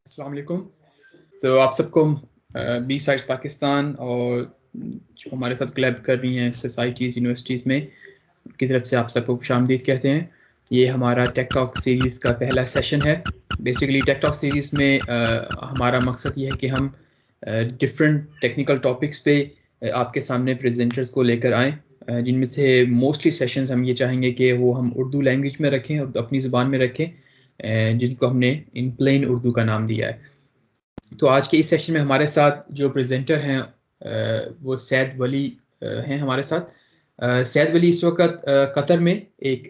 अस्सलाम वालेकुम। तो आप सबको बी साइड्स पाकिस्तान और जो हमारे साथ क्लब कर रही हैं सोसाइटीज़ यूनिवर्सिटीज़ में की तरफ से आप सबको खुशामदीद कहते हैं। ये हमारा टेक टॉक सीरीज़ का पहला सेशन है। बेसिकली टेक टॉक सीरीज़ में हमारा मकसद ये है कि हम डिफरेंट टेक्निकल टॉपिक्स पे आपके सामने प्रेजेंटर्स को लेकर आएँ, जिनमें से मोस्टली सेशंस हम ये चाहेंगे कि वो हम उर्दू लैंग्वेज में रखें और अपनी ज़ुबान में रखें, जिनको हमने इन प्लेन उर्दू का नाम दिया है। तो आज के इस सेशन में हमारे साथ जो प्रेजेंटर हैं वो सैद वली हैं हमारे साथ। सैद वली इस वक्त कतर में एक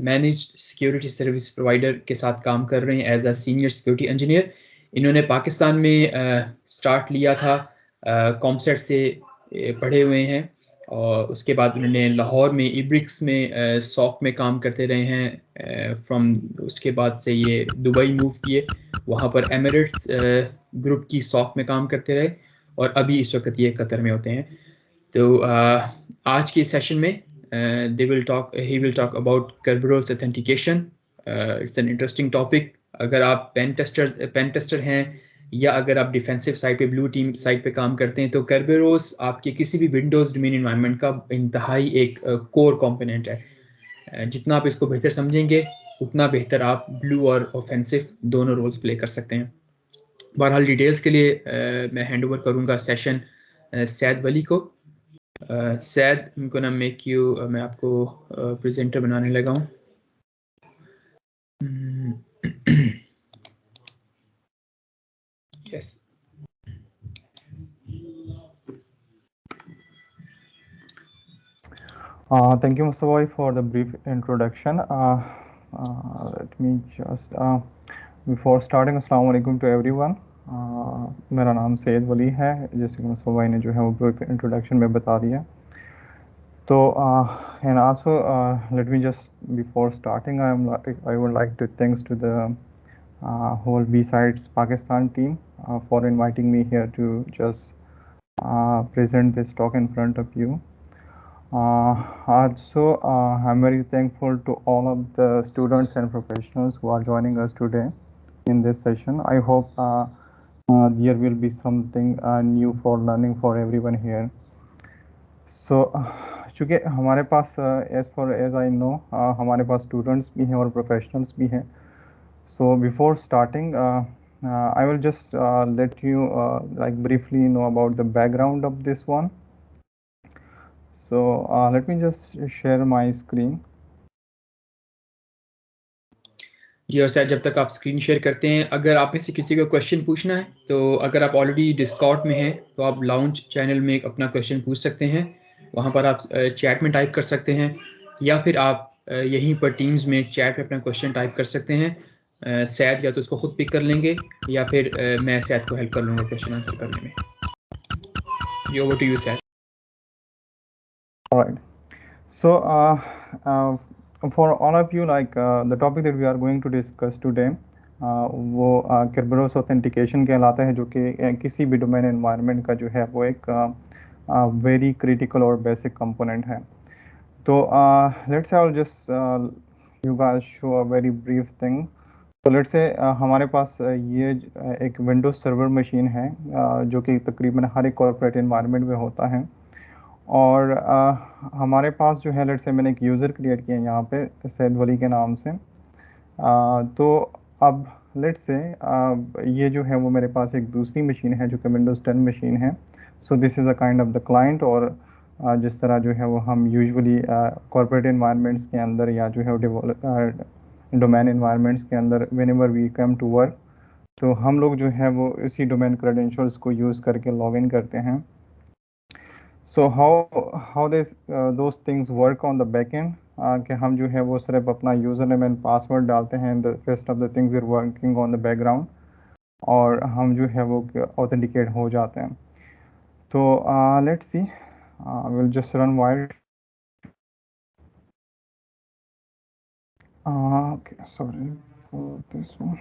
मैनेज्ड सिक्योरिटी सर्विस प्रोवाइडर के साथ काम कर रहे हैं as a senior security engineer. इन्होंने पाकिस्तान में स्टार्ट लिया था, कॉमसेट से पढ़े हुए हैं और उसके बाद उन्होंने लाहौर में इब्रिक्स में सॉक में काम करते रहे हैं। फ्रॉम उसके बाद से ये दुबई मूव किए, वहाँ पर एमिरेट्स ग्रुप की सॉक में काम करते रहे और अभी इस वक्त ये कतर में होते हैं। तो आज के सेशन में he will talk about Kerberos authentication. It's an interesting topic. अगर आप पेन टेस्टर हैं या अगर आप डिफेंसिव साइड पे ब्लू टीम साइड पे काम करते हैं तो Kerberos आपके किसी भी विंडोज डोमेन एनवायरनमेंट का इंतहाई एक कोर कंपोनेंट है। जितना आप इसको बेहतर समझेंगे उतना बेहतर आप ब्लू और ऑफेंसिव दोनों रोल्स प्ले कर सकते हैं। बहरहाल डिटेल्स के लिए मैं हैंड ओवर करूंगा सेशन सैद वली को। सैद, मैं आपको प्रेजेंटर बनाने लगा हूँ। Yes. Thank you, Mustafa, for the brief introduction. Let me just, before starting, Assalamu alaikum to everyone. मेरा नाम सैयद वली है, जैसे कि मुस्तफा भाई ने जो है वो ब्रीफ इंट्रोडक्शन में बता दिया। तो and also let me just before starting, I would like to thanks to the whole B-Sides Pakistan team for inviting me here to just present this talk in front of you. Also, I'm very thankful to all of the students and professionals who are joining us today in this session. I hope there will be something new for learning for everyone here. So, चूँकि हमारे पास as far as I know हमारे पास students भी हैं और professionals भी हैं. So before starting, I will just let you like briefly know about the background of this one. So let me just share my screen. जी, और शायद जब तक आप स्क्रीन शेयर करते हैं, अगर आप में से किसी को क्वेश्चन पूछना है तो अगर आप ऑलरेडी डिस्कॉर्ड में हैं तो आप लाउंज चैनल में अपना क्वेश्चन पूछ सकते हैं। वहाँ पर आप चैट में टाइप कर सकते हैं या फिर आप यहीं पर टीम्स में चैट में अपना क्वेश्चन टाइप कर सकते हैं। सैद या तो उसको खुद पिक कर लेंगे या फिर मैं सैद को हेल्प कर लूँगा क्वेश्चन आंसर करने में। जी, over to you said. All right. So for all of you, like the topic that we are going to discuss today, वो Kerberos authentication कहलाता है, जो कि किसी भी डोमेन एनवायरनमेंट का जो है वो एक वेरी क्रिटिकल और बेसिक कंपोनेंट है। So let's say I'll just you guys show a very brief thing. तो लेट्स से हमारे पास ये एक विंडोज सर्वर मशीन है जो कि तकरीबन हर एक कॉर्पोरेट इन्वायरमेंट में होता है। और हमारे पास जो है लेट्स से मैंने एक यूज़र क्रिएट किया है यहाँ पे सैद वली के नाम से। तो अब लेट्स से ये जो है वो मेरे पास एक दूसरी मशीन है जो कि विंडोज़ 10 मशीन है। So this is a kind of the client. और जिस तरह जो है वो हम यूजुअली कॉर्पोरेट इन्वायरमेंट्स के अंदर या जो है डोमेन इन्वायरमेंट्स के अंदर whenever we come to work, तो हम लोग जो है वो इसी डोमेन क्रेडेंशियल्स को यूज़ करके लॉग इन करते हैं। So how those things work on the back end, कि हम जो है वो सिर्फ अपना यूज़र नेम एंड पासवर्ड डालते हैं, the rest of the things are working on the background, और हम जो है वो ऑथेंटिकेट हो जाते हैं। तो let's see, will just run wild. Okay, sorry for this one.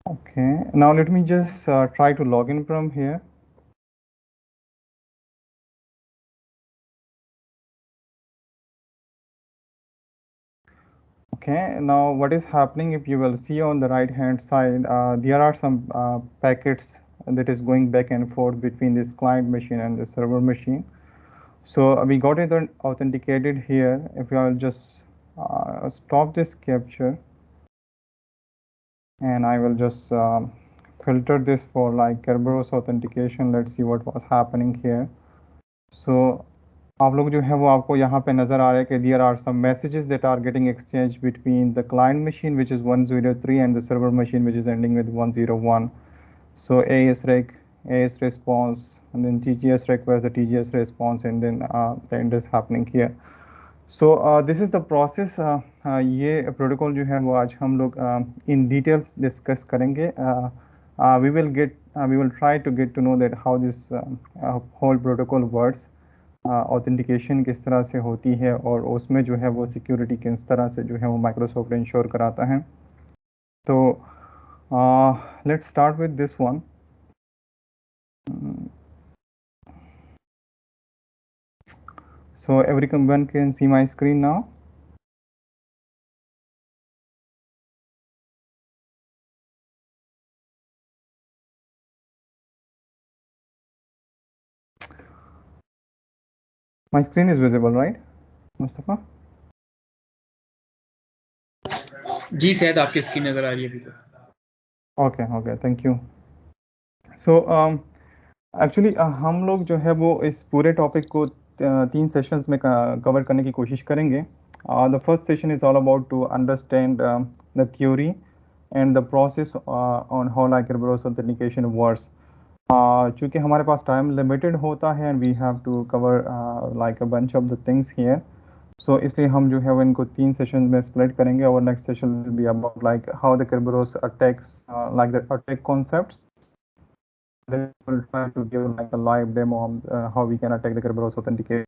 Okay, now let me just try to log in from here. Okay, now what is happening, if you will see on the right hand side, there are some packets that is going back and forth between this client machine and the server machine. So we got it authenticated here. If you will just stop this capture, and I will just filter this for like Kerberos authentication. Let's see what was happening here. So आप लोग जो है वो आपको यहाँ पे नज़र आ रहा है कि there are some messages that are getting exchanged between the client machine which is 103 and the server machine which is ending with 101. So ASREC, AS response, and then TGS request, the TGS response, and then the end is happening here. So this is the process. ये protocol जो है वो आज हम लोग in details discuss करेंगे. We will try to get to know that how this whole protocol works. Authentication किस तरह से होती है और उसमें जो है वो सिक्योरिटी किस तरह से जो है वो माइक्रोसॉफ्ट इंश्योर कराता है। तो let's start with this one. So everyone can see my screen now. My screen is visible, right, Mustafa? जी सैयद, आपकी स्क्रीन नजर आ रही है अभी तो। Okay, thank you. So actually हम लोग जो है वो इस पूरे टॉपिक को 3 सेशंस में कवर करने की कोशिश करेंगे। The first session is all about to understand the theory and the process on how like Kerberos authentication works. चूँकि हमारे पास टाइम लिमिटेड होता है and we have to cover like a bunch of the things here, so इसलिए हम जो है वो इनको 3 सेशन में स्प्लिट करेंगे। और next session will be about like how the Kerberos attacks, like the attack concepts. Then we'll try to give like a live demo on how we can attack the Kerberos authentication.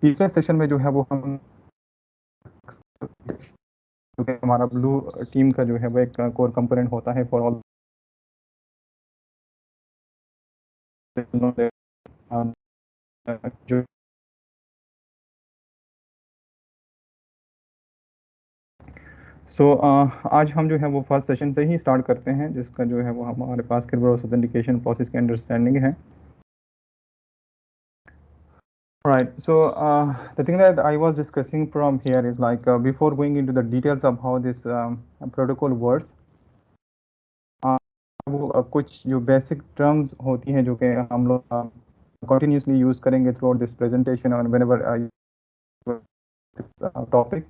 तीसरे session में जो है वो हम क्योंकि हमारा blue team का जो है वो एक कोर कंपोनेंट होता है फॉर ऑल जो आज हम जो है वो फर्स्ट सेशन से ही स्टार्ट करते हैं, जिसका जो है वो हमारे पास Kerberos ऑथेंटिकेशन प्रोसेस की अंडरस्टैंडिंग है। Right. So the thing that I was discussing from here is like before going into the details of how this protocol works, वो कुछ जो बेसिक टर्म्स होती हैं जो कि हम लोग कंटिन्यूसली यूज़ करेंगे थ्रू आउट दिस प्रेजेंटेशन और व्हेनेवर टॉपिक,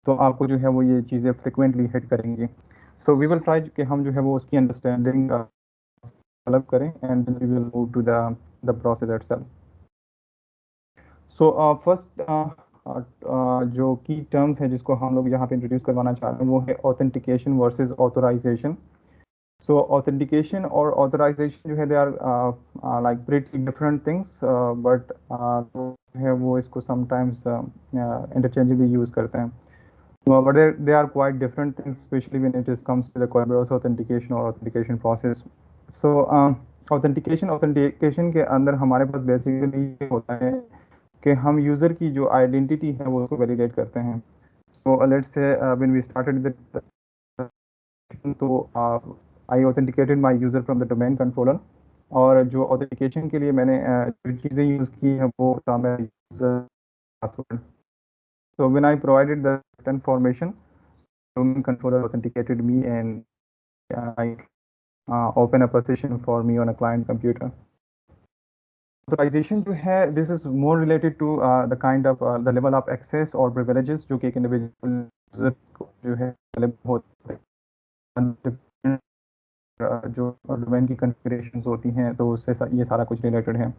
तो आपको जो है वो ये चीज़ें फ्रिक्वेंटली हिट करेंगी। सो वी विल ट्राई कि हम जो है वो उसकी अंडरस्टैंडिंग डेवलप करें and we will move to the process itself. So first जो की टर्म्स है जिसको हम लोग यहाँ पे इंट्रोड्यूस करवाना चाह रहे हैं वो है authentication versus authorization. So authentication और ऑथराइजेशन जो है they are like pretty different things, but है वो इसको समटाइम्स इंटरचेंजेबली यूज़ करते हैं, but they are quite different things, especially when it comes to the Kerberos authentication or authentication process. So authentication के अंदर हमारे पास बेसिकली ये होता है कि हम यूज़र की जो आइडेंटिटी है वो उसको वैलिडेट करते हैं. So let's say when we started the तो I authenticated my user from the domain controller. और जो ऑथेंटिकेशन के लिए मैंने जो चीज़ें यूज़ की हैं वो था मेरा user password. So when I provided the information, domain controller authenticated me and open up a session for me on a client computer. Authorization जो है, this is more related to the kind of the level of access or privileges जो कि एक individual user को जो है होता है. जो डोमेन की कॉन्फ़िगरेशंस होती हैं तो उससे ये सारा कुछ रिलेटेड है.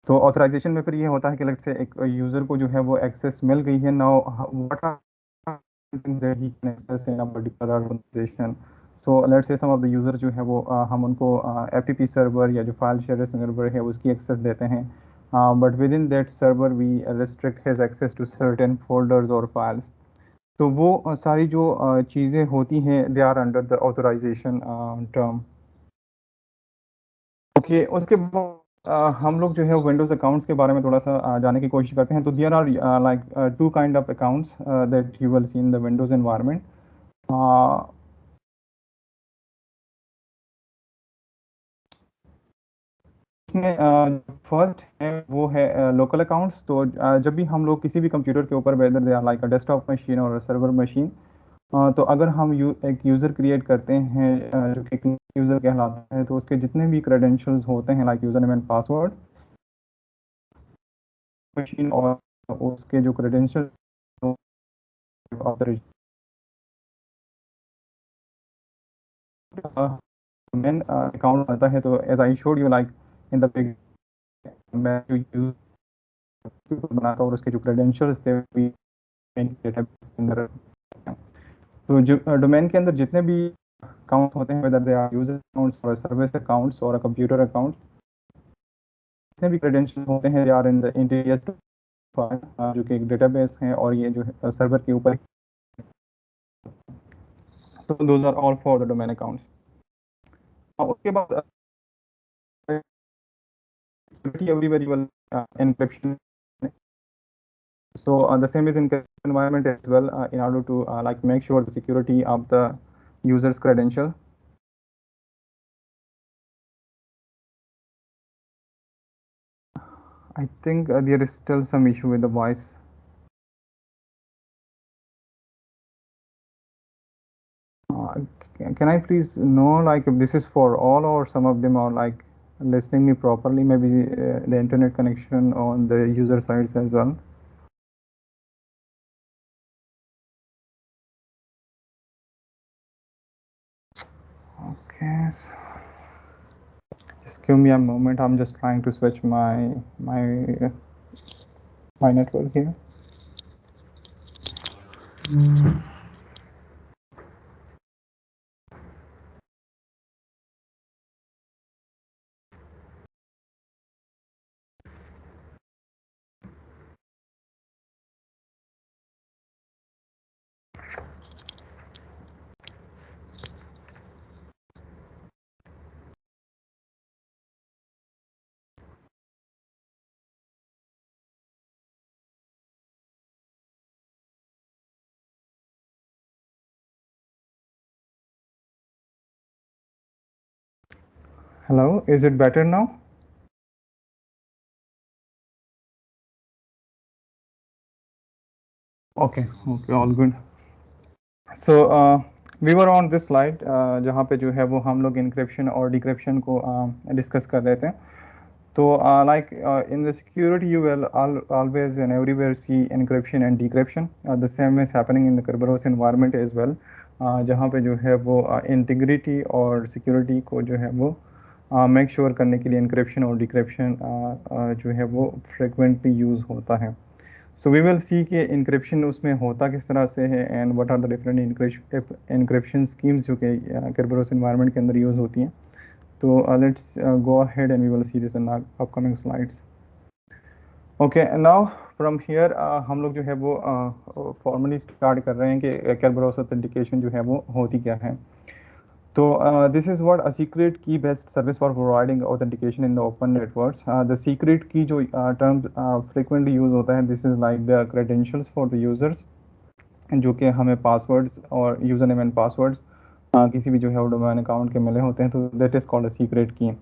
तो ऑथराइजेशन में फिर ये होता है कि लेट्स से एक यूज़र को जो है वो एक्सेस मिल गई है. Now what are that he can access in a particular organization. So let's say some of the user जो है वो हम उनको एफटीपी सर्वर या जो फाइल शेयर सर्वर है उसकी एक्सेस देते हैं. But within that server we restrict his access to certain folders और फाइल्स. तो वो सारी जो चीज़ें होती हैं they are under the authorization term. Okay, उसके बाद हम लोग जो है विंडोज़ अकाउंट्स के बारे में थोड़ा सा जानने की कोशिश करते हैं. तो there are like two kind of accounts that you will see in the Windows environment. इसमें फर्स्ट है वो है लोकल अकाउंट्स. तो जब भी हम लोग किसी भी कंप्यूटर के ऊपर whether they are like a desktop machine और सर्वर मशीन, तो अगर हम एक यूज़र क्रिएट करते हैं जो कि यूज़र कहलाता है, तो उसके जितने भी क्रेडेंशियल्स होते हैं like user name and password machine और उसके जो क्रेडेंशियल मेन अकाउंट आता है. तो as I showed you like in the big मैं जो यूज़र बनाता और उसके जो क्रेडेंशियल्स थे अंदर. तो जो डोमेन के अंदर जितने भी अकाउंट होते हैं whether they are user accounts और सर्विस अकाउंट्स और कंप्यूटर अकाउंट, जितने भी क्रेडेंशियल होते हैं they are in the interior जो कि एक डेटाबेस है और ये जो है सर्वर के ऊपर. तो those are all for the domain accounts. उसके बाद everywhere you will encryption. So the same is in environment as well in order to like make sure the security of the user's credential. I think there is still some issue with the voice. Can I please know like if this is for all or some of them are like listening me properly? Maybe the internet connection on the user sides as well. Okay. Just give me a moment. I'm just trying to switch my network here. Hello, is it better now? Okay, all good. So we were on this slide जहाँ पे जो है वो हम लोग encryption और decryption को discuss कर रहे थे. तो like in the security you will always and everywhere see encryption and decryption. The same is happening in the Kerberos environment as well. जहाँ पे जो है वो integrity और security को जो है वो make sure करने के लिए encryption और decryption जो है वो frequently use होता है. So we will see कि encryption उसमें होता किस तरह से है and what are the different encryption schemes जो कि Kerberos environment के अंदर use होती हैं. So let's go ahead and we will see this in our upcoming slides. Okay, and now from here हम लोग जो है वो formally start कर रहे हैं कि Kerberos authentication जो है वो होती क्या है. this is what a secret key based service for providing authentication in the open networks. The secret key जो term frequently use होता है, this is like the credentials for the users, जो कि हमें passwords और username and passwords किसी भी जो है डोमेन अकाउंट के मिले होते हैं, तो that is called a secret key.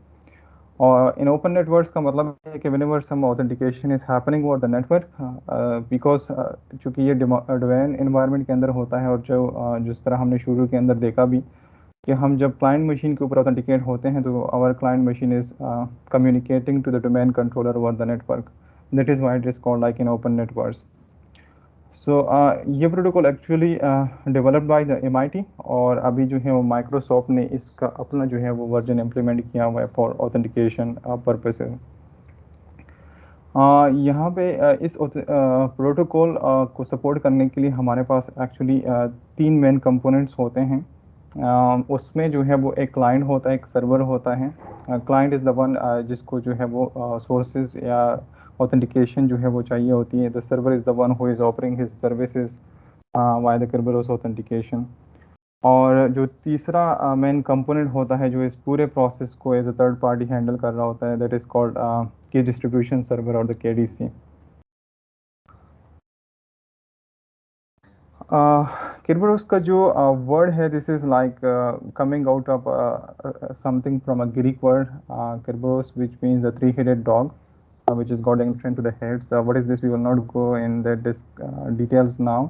और इन ओपन नेटवर्क्स का मतलब है कि whenever some authentication is happening over the network, because चूँकि ये डोमेन एनवायरनमेंट के अंदर होता है, और जो जिस तरह हमने शुरू के अंदर देखा भी कि हम जब क्लाइंट मशीन के ऊपर ऑथेंटिकेट होते हैं, तो our client machine is communicating to the domain controller over the network. That is why it is called like in open networks. So ये protocol actually developed by the MIT, और अभी जो है वो माइक्रोसॉफ्ट ने इसका अपना जो है वो वर्जन इम्प्लीमेंट किया हुआ है फॉर ऑथेंटिकेशन पर्पसेस. यहाँ पे इस प्रोटोकॉल को सपोर्ट करने के लिए हमारे पास एक्चुअली 3 मेन कंपोनेंट्स होते हैं. उसमें जो है वो एक क्लाइंट होता है, एक सर्वर होता है. क्लाइंट इज़ द वन जिसको जो है वो सोर्सेज या ऑथेंटिकेशन जो है वो चाहिए होती है. The server is the one who is offering his services why the Kerberos authentication. और जो तीसरा मेन कंपोनेंट होता है जो इस पूरे प्रोसेस को as a third party handle कर रहा होता है, that is called key distribution server और द KDC. Kerberos का जो वर्ड है, this is like coming out of something from a Greek word, Kerberos, which means the three-headed dog, which is got entrance to the heads. What is this? We will not go in the details now.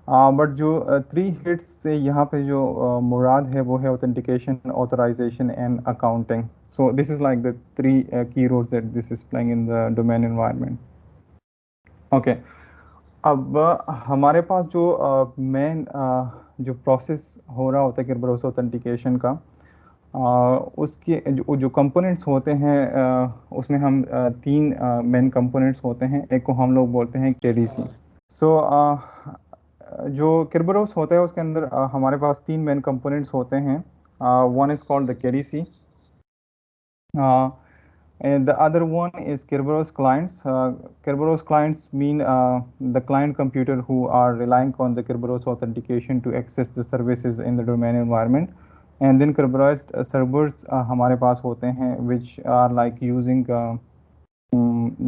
But जो 3 heads से यहाँ पे जो मुराद है वो है authentication, authorization and accounting. So this is like the 3 key roles that this is playing in the domain environment. Okay, अब हमारे पास जो मेन जो प्रोसेस हो रहा होता है Kerberos ऑथेंटिकेशन का, उसके जो कंपोनेंट्स होते हैं, उसमें हम 3 मेन कंपोनेंट्स होते हैं. एक को हम लोग बोलते हैं KDC. सो जो Kerberos होता है उसके अंदर हमारे पास 3 मेन कंपोनेंट्स होते हैं. One is called the KDC, and the other one is Kerberos clients. Kerberos clients mean the client computer who are relying on the Kerberos authentication to access the services in the domain environment. And then Kerberos servers हमारे पास होते हैं, which are like using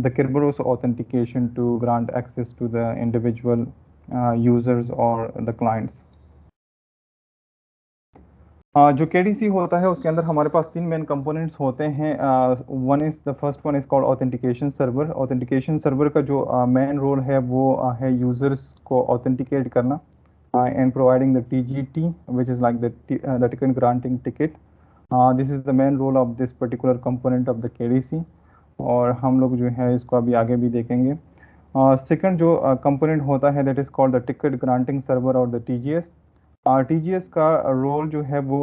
the Kerberos authentication to grant access to the individual users or the clients. जो KDC होता है उसके अंदर हमारे पास 3 main components होते हैं. First one is called authentication server. Authentication server का जो मेन रोल है वो है यूजर्स को ऑथेंटिकेट करना and providing the TGT, which is like the ticket granting ticket. This is the main role of this particular component of the KDC, और हम लोग जो है इसको अभी आगे भी देखेंगे. सेकंड जो कंपोनेंट होता है that is called the ticket granting server और द TGS. TGS का रोल जो है वो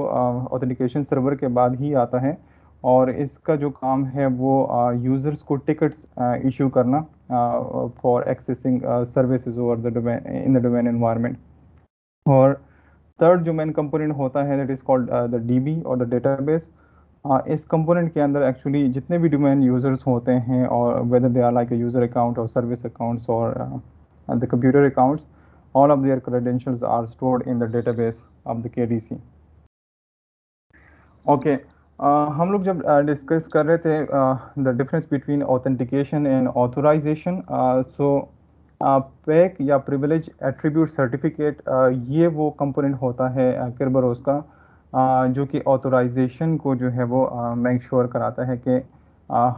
ऑथेंटिकेशन सर्वर के बाद ही आता है, और इसका जो काम है वो यूजर्स को टिकट्स इशू करना for accessing services over the domain in the domain environment. और थर्ड जो मेन कंपोनेंट होता है that is called the DB और द डेटाबेस. इस कंपोनेंट के अंदर एक्चुअली जितने भी डोमेन यूजर्स होते हैं, और whether they are like a user account और सर्विस अकाउंट्स और the computer accounts, all of their credentials are stored in the database of the KDC. Okay, हम लोग जब डिस्कस कर रहे थे the difference between authentication and authorization, so PAC या privilege attribute certificate, ये वो कंपोनेंट होता है Kerberos का जो कि ऑथराइजेशन को जो है वो मेक श्योर कराता है कि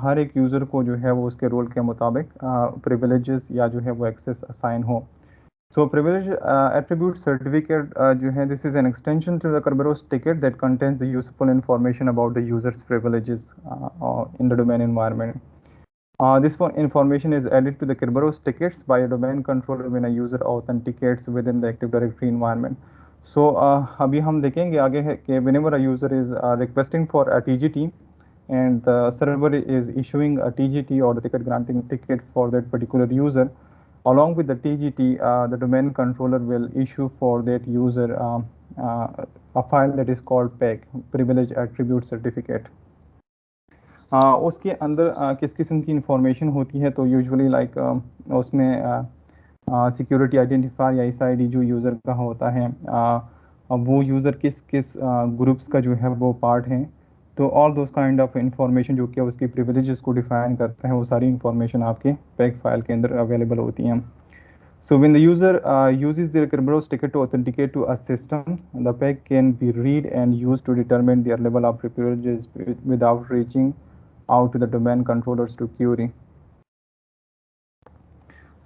हर एक यूज़र को जो है वो उसके रोल के मुताबिक प्रिविलेजेस या जो है वो एक्सेस असाइन हो. So privilege attribute certificate जो है, this is an extension to the Kerberos ticket that contains the useful information about the user's privileges in the domain environment. This information is added to the Kerberos tickets by a domain controller when a user authenticates within the Active Directory environment. So अभी हम देखेंगे आगे है कि whenever a user is requesting for a TGT and the server is issuing a TGT or the ticket granting ticket for that particular user, along with the TGT, the domain controller will issue for that user a file that is called PAC, Privilege Attribute Certificate. उसके अंदर किस किस्म की information होती है, तो usually like उसमें security identifier या SID जो यूज़र का होता है, अब वो यूज़र किस किस ग्रुप्स का जो है वो पार्ट है, तो all those kind of information जो कि उसकी प्रिविलेजेस को डिफाइन करते हैं, वो सारी इंफॉर्मेशन आपके पैक फाइल के अंदर अवेलेबल होती हैं. So when the user uses their Kerberos ticket to authenticate to a system, the PEG can be read and used to determine their level of privileges without reaching out to the domain controllers to query.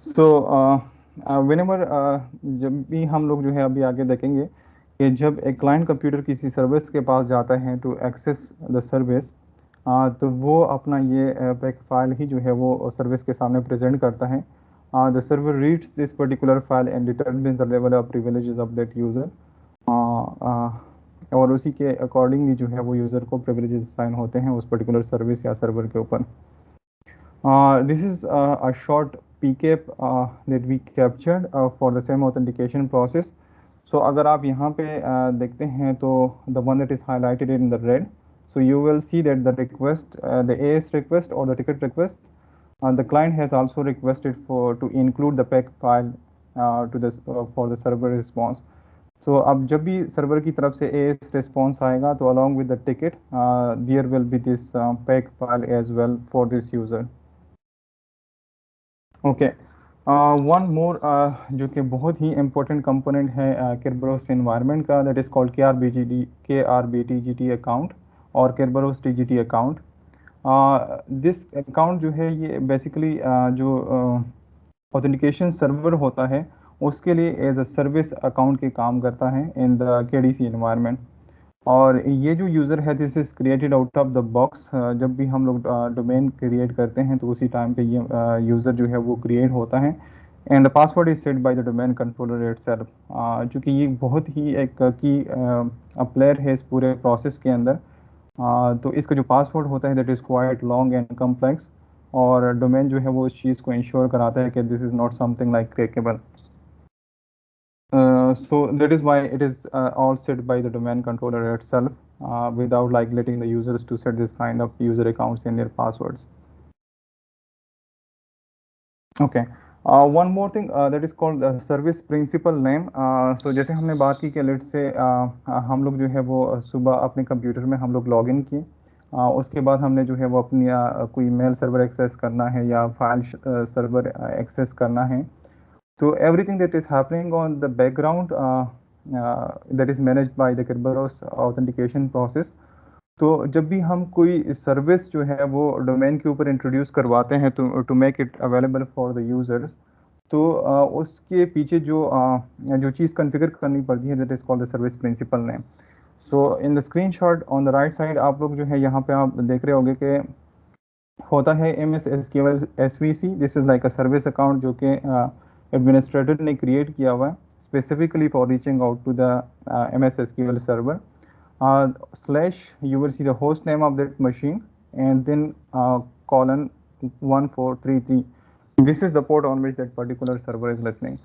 So whenever जब भी हम लोग जो है अभी आगे देखेंगे कि जब एक क्लाइंट कंप्यूटर किसी सर्विस के पास जाता है टू एक्सेस द सर्विस, तो वो अपना ये पैक फाइल ही जो है वो सर्विस के सामने प्रेजेंट करता है. The server reads this particular file and determines the level of privileges of that user. और उसी के अकॉर्डिंगली जो है वो यूज़र को privileges असाइन होते हैं उस पर्टिकुलर सर्विस या सर्वर के ऊपर. This is a short PCAP that we captured for the same authentication process. So अगर आप यहाँ पे देखते हैं तो the one that is highlighted in the red, so you will see that the request, the AS request or the ticket request, the client has also requested to include the PEG file to this for the server response. So अब जब भी server की तरफ से AS response आएगा तो along with the ticket there will be this PEG file as well for this user. Okay. One more जो कि बहुत ही important component है Kerberos environment का, that is called KRBTGT account और Kerberos TGT account. This account जो है ये basically जो ऑथेंटिकेशन सर्वर होता है उसके लिए एज अ सर्विस अकाउंट के काम करता है इन द KDC एनवायरनमेंट. और ये जो यूज़र है this is created out of the box. जब भी हम लोग डोमेन क्रिएट करते हैं तो उसी टाइम पे ये यूज़र जो है वो क्रिएट होता है and the password is set bye the domain controller itself. चूँकि ये बहुत ही एक की प्लेयर है इस पूरे प्रोसेस के अंदर, तो इसका जो पासवर्ड होता है that is quite long and complex, और डोमेन जो है वो इस चीज़ को इंश्योर कराता है कि this is not something like crackable. So that is why it is all set by the domain controller itself without like letting the users to set this kind of user accounts in their passwords. Okay. One more thing that is called the service principal name. So जैसे हमने बात की कि let's say हम लोग जो है वो सुबह अपने कंप्यूटर में हम लोग लॉग इन किए, उसके बाद हमने जो है वो अपनी कोई मेल सर्वर एक्सेस करना है या फाइल सर्वर एक्सेस करना है, so everything that is happening on the background that is managed by the Kerberos authentication process. तो जब भी हम कोई सर्विस जो है वो डोमेन के ऊपर इंट्रोड्यूस करवाते हैं to make it available for the users, तो उसके पीछे जो चीज़ कॉन्फ़िगर करनी पड़ती है that is called the service principal name. So in the screenshot on the right side आप लोग जो है यहाँ पे आप देख रहे होंगे कि होता है MS SQL SVC. This is like a service account जो कि एडमिनिस्ट्रेटर ने क्रिएट किया हुआ है specifically for reaching out to the MS SQL server. Slash you will see the host name of that machine and then colon 1433. This is the port on which that particular server is listening.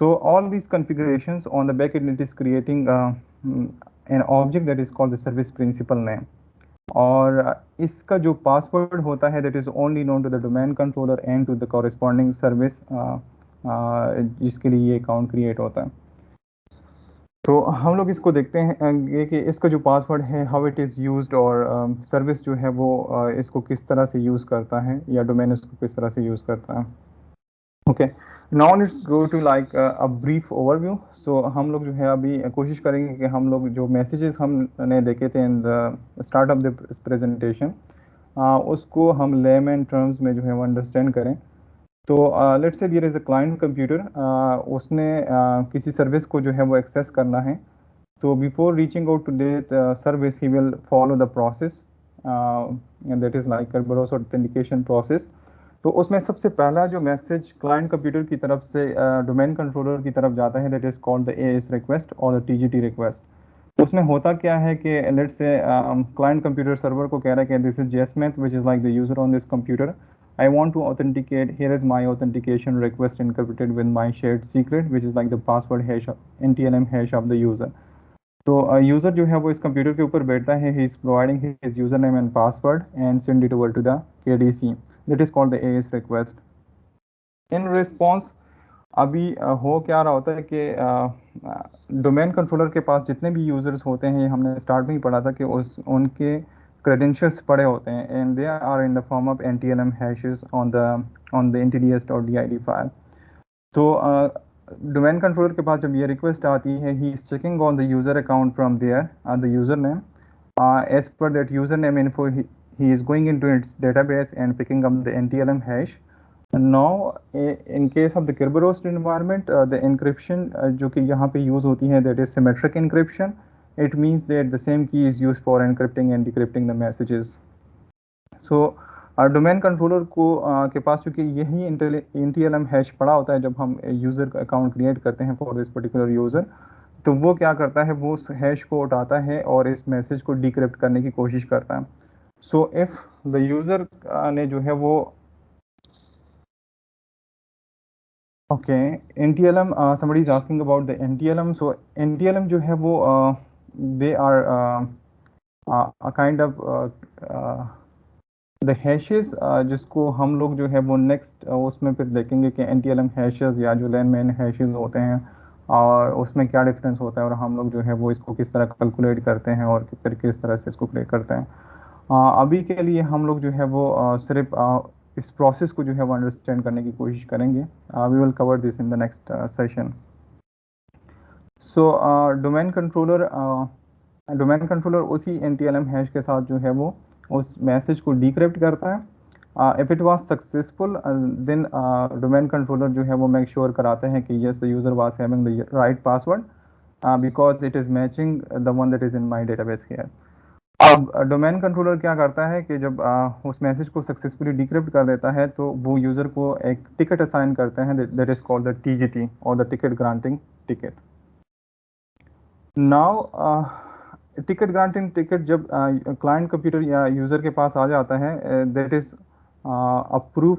So all these configurations on the back end it is creating an object that is called the service principal name. और इसका जो password होता है that is only known to the domain controller and to the corresponding service जिसके लिए ये account create होता है. तो हम लोग इसको देखते हैं कि इसका जो पासवर्ड है हाउ इट इज़ यूज्ड और सर्विस जो है वो इसको किस तरह से यूज़ करता है या डोमेन इसको किस तरह से यूज़ करता है. Okay, now let's go to like a brief overview. So हम लोग जो है अभी कोशिश करेंगे कि हम लोग जो मैसेजेस हमने देखे थे in the start of the presentation उसको हम लेमैन टर्म्स में जो है वो अंडरस्टैंड करें. तो let's say there is a client computer, उसने किसी सर्विस को जो है वो एक्सेस करना है. तो before reaching out to that service he will follow the process that is like Kerberos authentication process. तो उसमें सबसे पहला जो मैसेज क्लाइंट कंप्यूटर की तरफ से डोमेन कंट्रोलर की तरफ जाता है that is called the AS request और द TGT रिक्वेस्ट. उसमें होता क्या है कि let's say client computer server को कह रहा है कि this is jsmith which is like the user on this computer. I want to authenticate. Here is my authentication request encrypted with my shared secret, which is like the password hash, NTLM hash of the user. तो user जो है वो इस computer के ऊपर बैठता है, he is providing his username and password and send it over to the KDC. That is called the AS request. In response, अभी हो क्या रहा होता है कि डोमेन कंट्रोलर के पास जितने भी यूजर्स होते हैं, ये हमने स्टार्ट में ही पढ़ा था कि उनके क्रेडेंशियल्स पड़े होते हैं and they are in the form of NTLM hashes on the NTDS और DID फाइल। तो डोमेन कंट्रोलर के पास जब ये रिक्वेस्ट आती है, he is checking on the user account from there the user name, as per that username info he is going into its database and picking up the NTLM hash. And now in case of the Kerberos environment, the encryption जो कि यहाँ पे use होती है, that is symmetric encryption. It means that the same key is used for encrypting and decrypting the messages. So domain controller को के पास चूंकि यही NTLM हैश पड़ा होता है जब हम यूज़र का अकाउंट क्रिएट करते हैं फॉर दिस पर्टिकुलर यूज़र, तो वो क्या करता है, वो उस हैश को उठाता है और इस मैसेज को डिक्रिप्ट करने की कोशिश करता है। सो इफ द यूज़र ने जो है वो NTLM, somebody is asking about the NTLM. So NTLM जो है वो they are a kind of the hashes, जिसको हम लोग जो है वो नेक्स्ट उसमें फिर देखेंगे कि NTLM हैशेस या जो लैंडमैन हैशेस होते हैं और उसमें क्या डिफरेंस होता है और हम लोग जो है वो इसको किस तरह कैलकुलेट करते हैं और फिर किस तरह से इसको क्रिएट करते हैं। अभी के लिए हम लोग जो है वो सिर्फ इस प्रोसेस को जो है वो अंडरस्टैंड करने की कोशिश करेंगे। We will cover this in the next session. So domain controller उसी NTLM हैश के साथ जो है वो उस मैसेज को डिक्रिप्ट करता है। If it was successful then domain controller जो है वो मेक श्योर कराते हैं कि yes the user was having the right password because it is matching the one that is in my database here. अब डोमेन कंट्रोलर क्या करता है कि जब उस मैसेज को सक्सेसफुली डिक्रिप्ट कर देता है तो वो यूजर को एक टिकट असाइन करते हैं that is called the TGT और the ticket granting ticket. Now ticket granting ticket जब क्लाइंट कंप्यूटर या यूजर के पास आ जाता है, that is a proof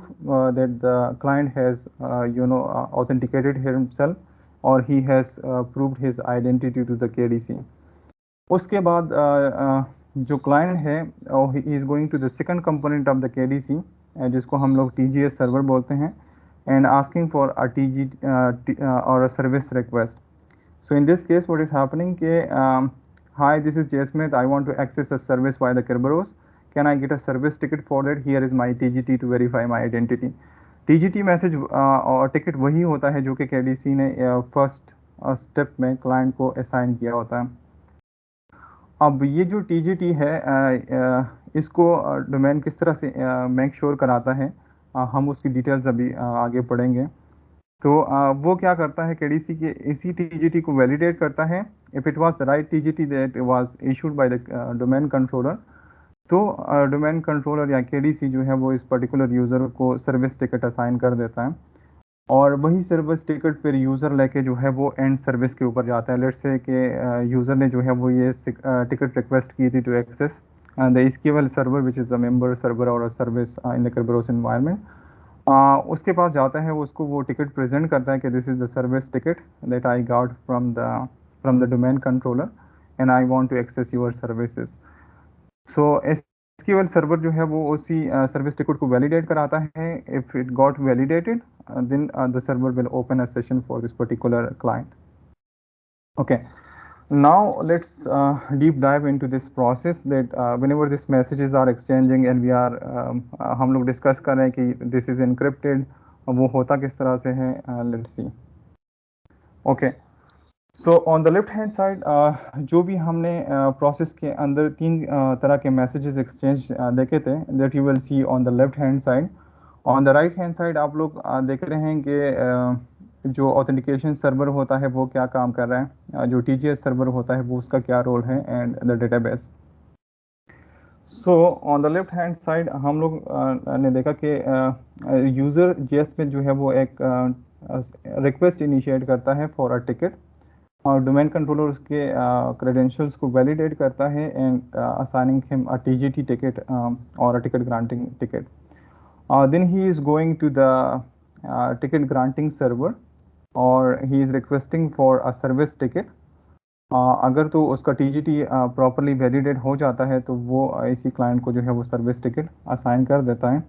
that the client has authenticated himself or he has proved his identity to the KDC. उसके बाद जो client है he is going to the second component of the KDC जिसको हम लोग TGS सर्वर बोलते हैं and asking for a TG or a service request. So in this case what is happening के hi, this is JSmith, I want to access a service by the Kerberos. Can I get a service ticket for that? Here is my TGT to verify my identity. TGT message और ticket वही होता है जो कि KDC ने first step में client को assign किया होता है। अब ये जो TGT है इसको डोमेन किस तरह से मेक श्योर कराता है, हम उसकी डिटेल्स अभी आगे पढ़ेंगे। तो वो क्या करता है, KDC के इसी TGT को वैलिडेट करता है if it was the right TGT that was issued by the domain controller. तो डोमेन कंट्रोलर या KDC जो है वो इस पर्टिकुलर यूज़र को सर्विस टिकट असाइन कर देता है और वही सर्विस टिकट फिर यूज़र लेके जो है वो एंड सर्विस के ऊपर जाता है। लेट्स से कि यूज़र ने जो है वो ये टिकट रिक्वेस्ट की थी to access the SQL server which is a member server और a service in the Kerberos environment. उसके पास जाता है, वो उसको वो टिकट प्रेजेंट करता है कि this is the service ticket that I got from the domain controller and I want to access your services. So SQL server जो है वो उसी सर्विस टिकट को वैलिडेट कराता है। If it got validated then the server will open a session for this particular client. Okay, now let's deep dive into this process that whenever these messages are exchanging and we are हम लोग discuss कर रहे हैं कि this is encrypted, वो होता किस तरह से है, let's see. Okay, so on the left hand side जो भी हमने प्रोसेस के अंदर तीन तरह के मैसेजेस एक्सचेंज देखे थे that you will see on the left hand side. On the right hand side आप लोग देख रहे हैं कि जो ऑथेंटिकेशन सर्वर होता है वो क्या काम कर रहा है, जो TGS सर्वर होता है वो उसका क्या रोल है and the database. So on the left hand side हम लोग ने देखा कि यूज़र JS में जो है वो एक रिक्वेस्ट इनिशिएट करता है फॉर अ टिकट और डोमेन कंट्रोलर उसके क्रेडेंशियल्स को वैलिडेट करता है and assigning him a TGT ticket और a ticket granting ticket. Then he is going to the ticket granting server और he is requesting for a service ticket. अगर तो उसका TGT प्रॉपरली वैलिडेट हो जाता है तो वो इसी क्लाइंट को जो है वो सर्विस टिकट असाइन कर देता है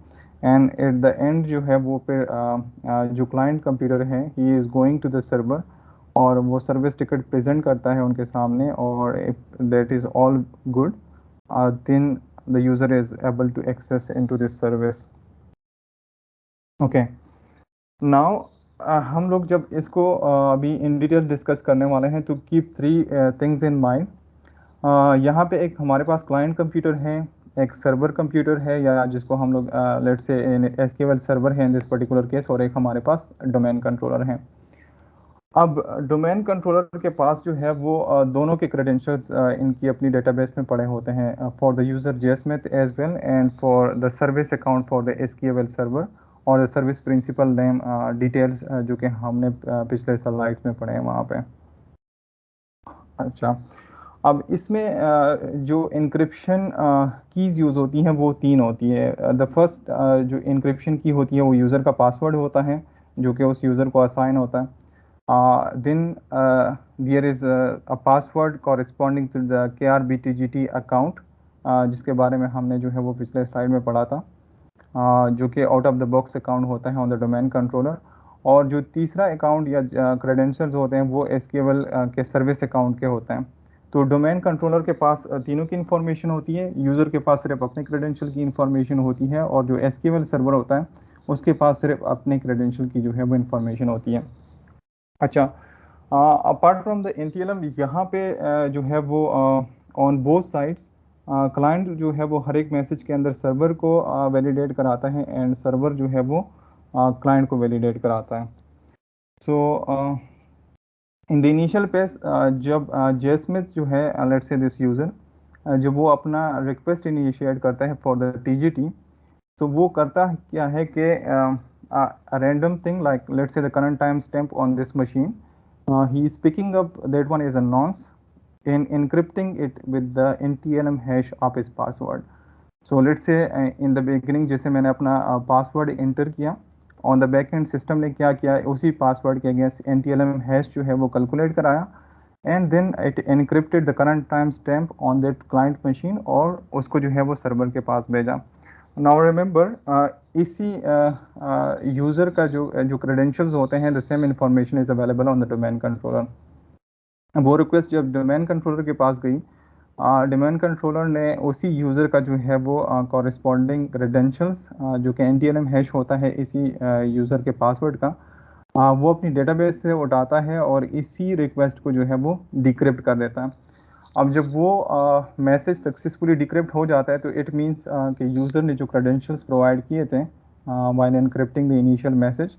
एंड एट द एंड जो है वो फिर जो क्लाइंट कंप्यूटर है he is going to the server और वो सर्विस टिकट प्रेजेंट करता है उनके सामने, और if that is all good then the user is able to access into this service. Okay, now हम लोग जब इसको अभी इन डिटेल डिस्कस करने वाले हैं तो कीप 3 थिंग्स इन माइंड। यहाँ पे एक हमारे पास क्लाइंट कंप्यूटर है, एक सर्वर कंप्यूटर है या जिसको हम लोग लेट्स से एसक्यूएल सर्वर है इन दिस पर्टिकुलर केस, और एक हमारे पास डोमेन कंट्रोलर है। अब डोमेन कंट्रोलर के पास जो है वो दोनों के क्रेडेंशियल्स इनकी अपनी डेटाबेस में पड़े होते हैं for the user jsmith as well and for the service account for the SQL server और the service principal name details जो कि हमने पिछले स्लाइड्स में पढ़े हैं वहाँ पे। अच्छा, अब इसमें जो इंक्रिप्शन कीज़ यूज़ होती हैं वो 3 होती है। द फर्स्ट जो इंक्रिप्शन की होती है वो यूज़र का पासवर्ड होता है जो कि उस यूज़र को असाइन होता है। Then there is a password corresponding to the KRBTGT account जिसके बारे में हमने जो है वो पिछले स्लाइड में पढ़ा था, जो कि out of the box account होता है ऑन द डोमेन कंट्रोलर। और जो तीसरा अकाउंट या क्रेडेंशियल्स होते हैं वो एसक्यूएल के सर्विस अकाउंट के होते हैं। तो डोमेन कंट्रोलर के पास तीनों की इन्फॉर्मेशन होती है, यूज़र के पास सिर्फ अपने क्रेडेंशियल की इन्फॉर्मेशन होती है, और जो एसक्यूएल सर्वर होता है उसके पास सिर्फ अपने क्रेडेंशियल की जो है वो इन्फॉर्मेशन होती है। अच्छा, अपार्ट फ्रॉम द एनटीएलएम यहाँ पे जो है वो ऑन बोथ साइड्स क्लाइंट जो है वो हर एक मैसेज के अंदर सर्वर को वैलिडेट कराता है एंड सर्वर जो है वो क्लाइंट को वैलिडेट कराता है। सो इन द इनिशियल पेज जब जेएसमेथ जो है लेट्स से दिस यूज़र जब वो अपना रिक्वेस्ट इनिशिएट करता है फॉर द टीजीटी, तो वो करता क्या है कि random thing like let's say the current time stamp on this machine, he is picking up that one as a nonce and encrypting it with the NTLM hash of his password. So let's say in the beginning जैसे मैंने अपना password inter किया, on the back and system ने क्या किया, उसी password के against NTLM hash जो है वो कैलकुलेट कराया and then it encrypted the current time stamp on that client machine और उसको जो है वो सर्वर के पास भेजा। नाउ रिमेंबर इसी यूज़र का जो क्रेडेंशियल्स होते हैं the same information is available on the domain controller. वो रिक्वेस्ट जब डोमेन कंट्रोलर के पास गई, डोमेन कंट्रोलर ने उसी यूज़र का जो है वो कॉरेस्पॉन्डिंग क्रेडेंशियल्स जो कि NTLM हैश होता है इसी यूज़र के पासवर्ड का, वो अपनी डेटाबेस से उठाता है और इसी रिक्वेस्ट को जो है वो डिक्रिप्ट कर देता है। अब जब वो मैसेज सक्सेसफुली डिक्रिप्ट हो जाता है तो इट मीन्स कि यूज़र ने जो क्रेडेंशियल्स प्रोवाइड किए थे व्हाइल एनक्रिप्टिंग द इनिशियल मैसेज,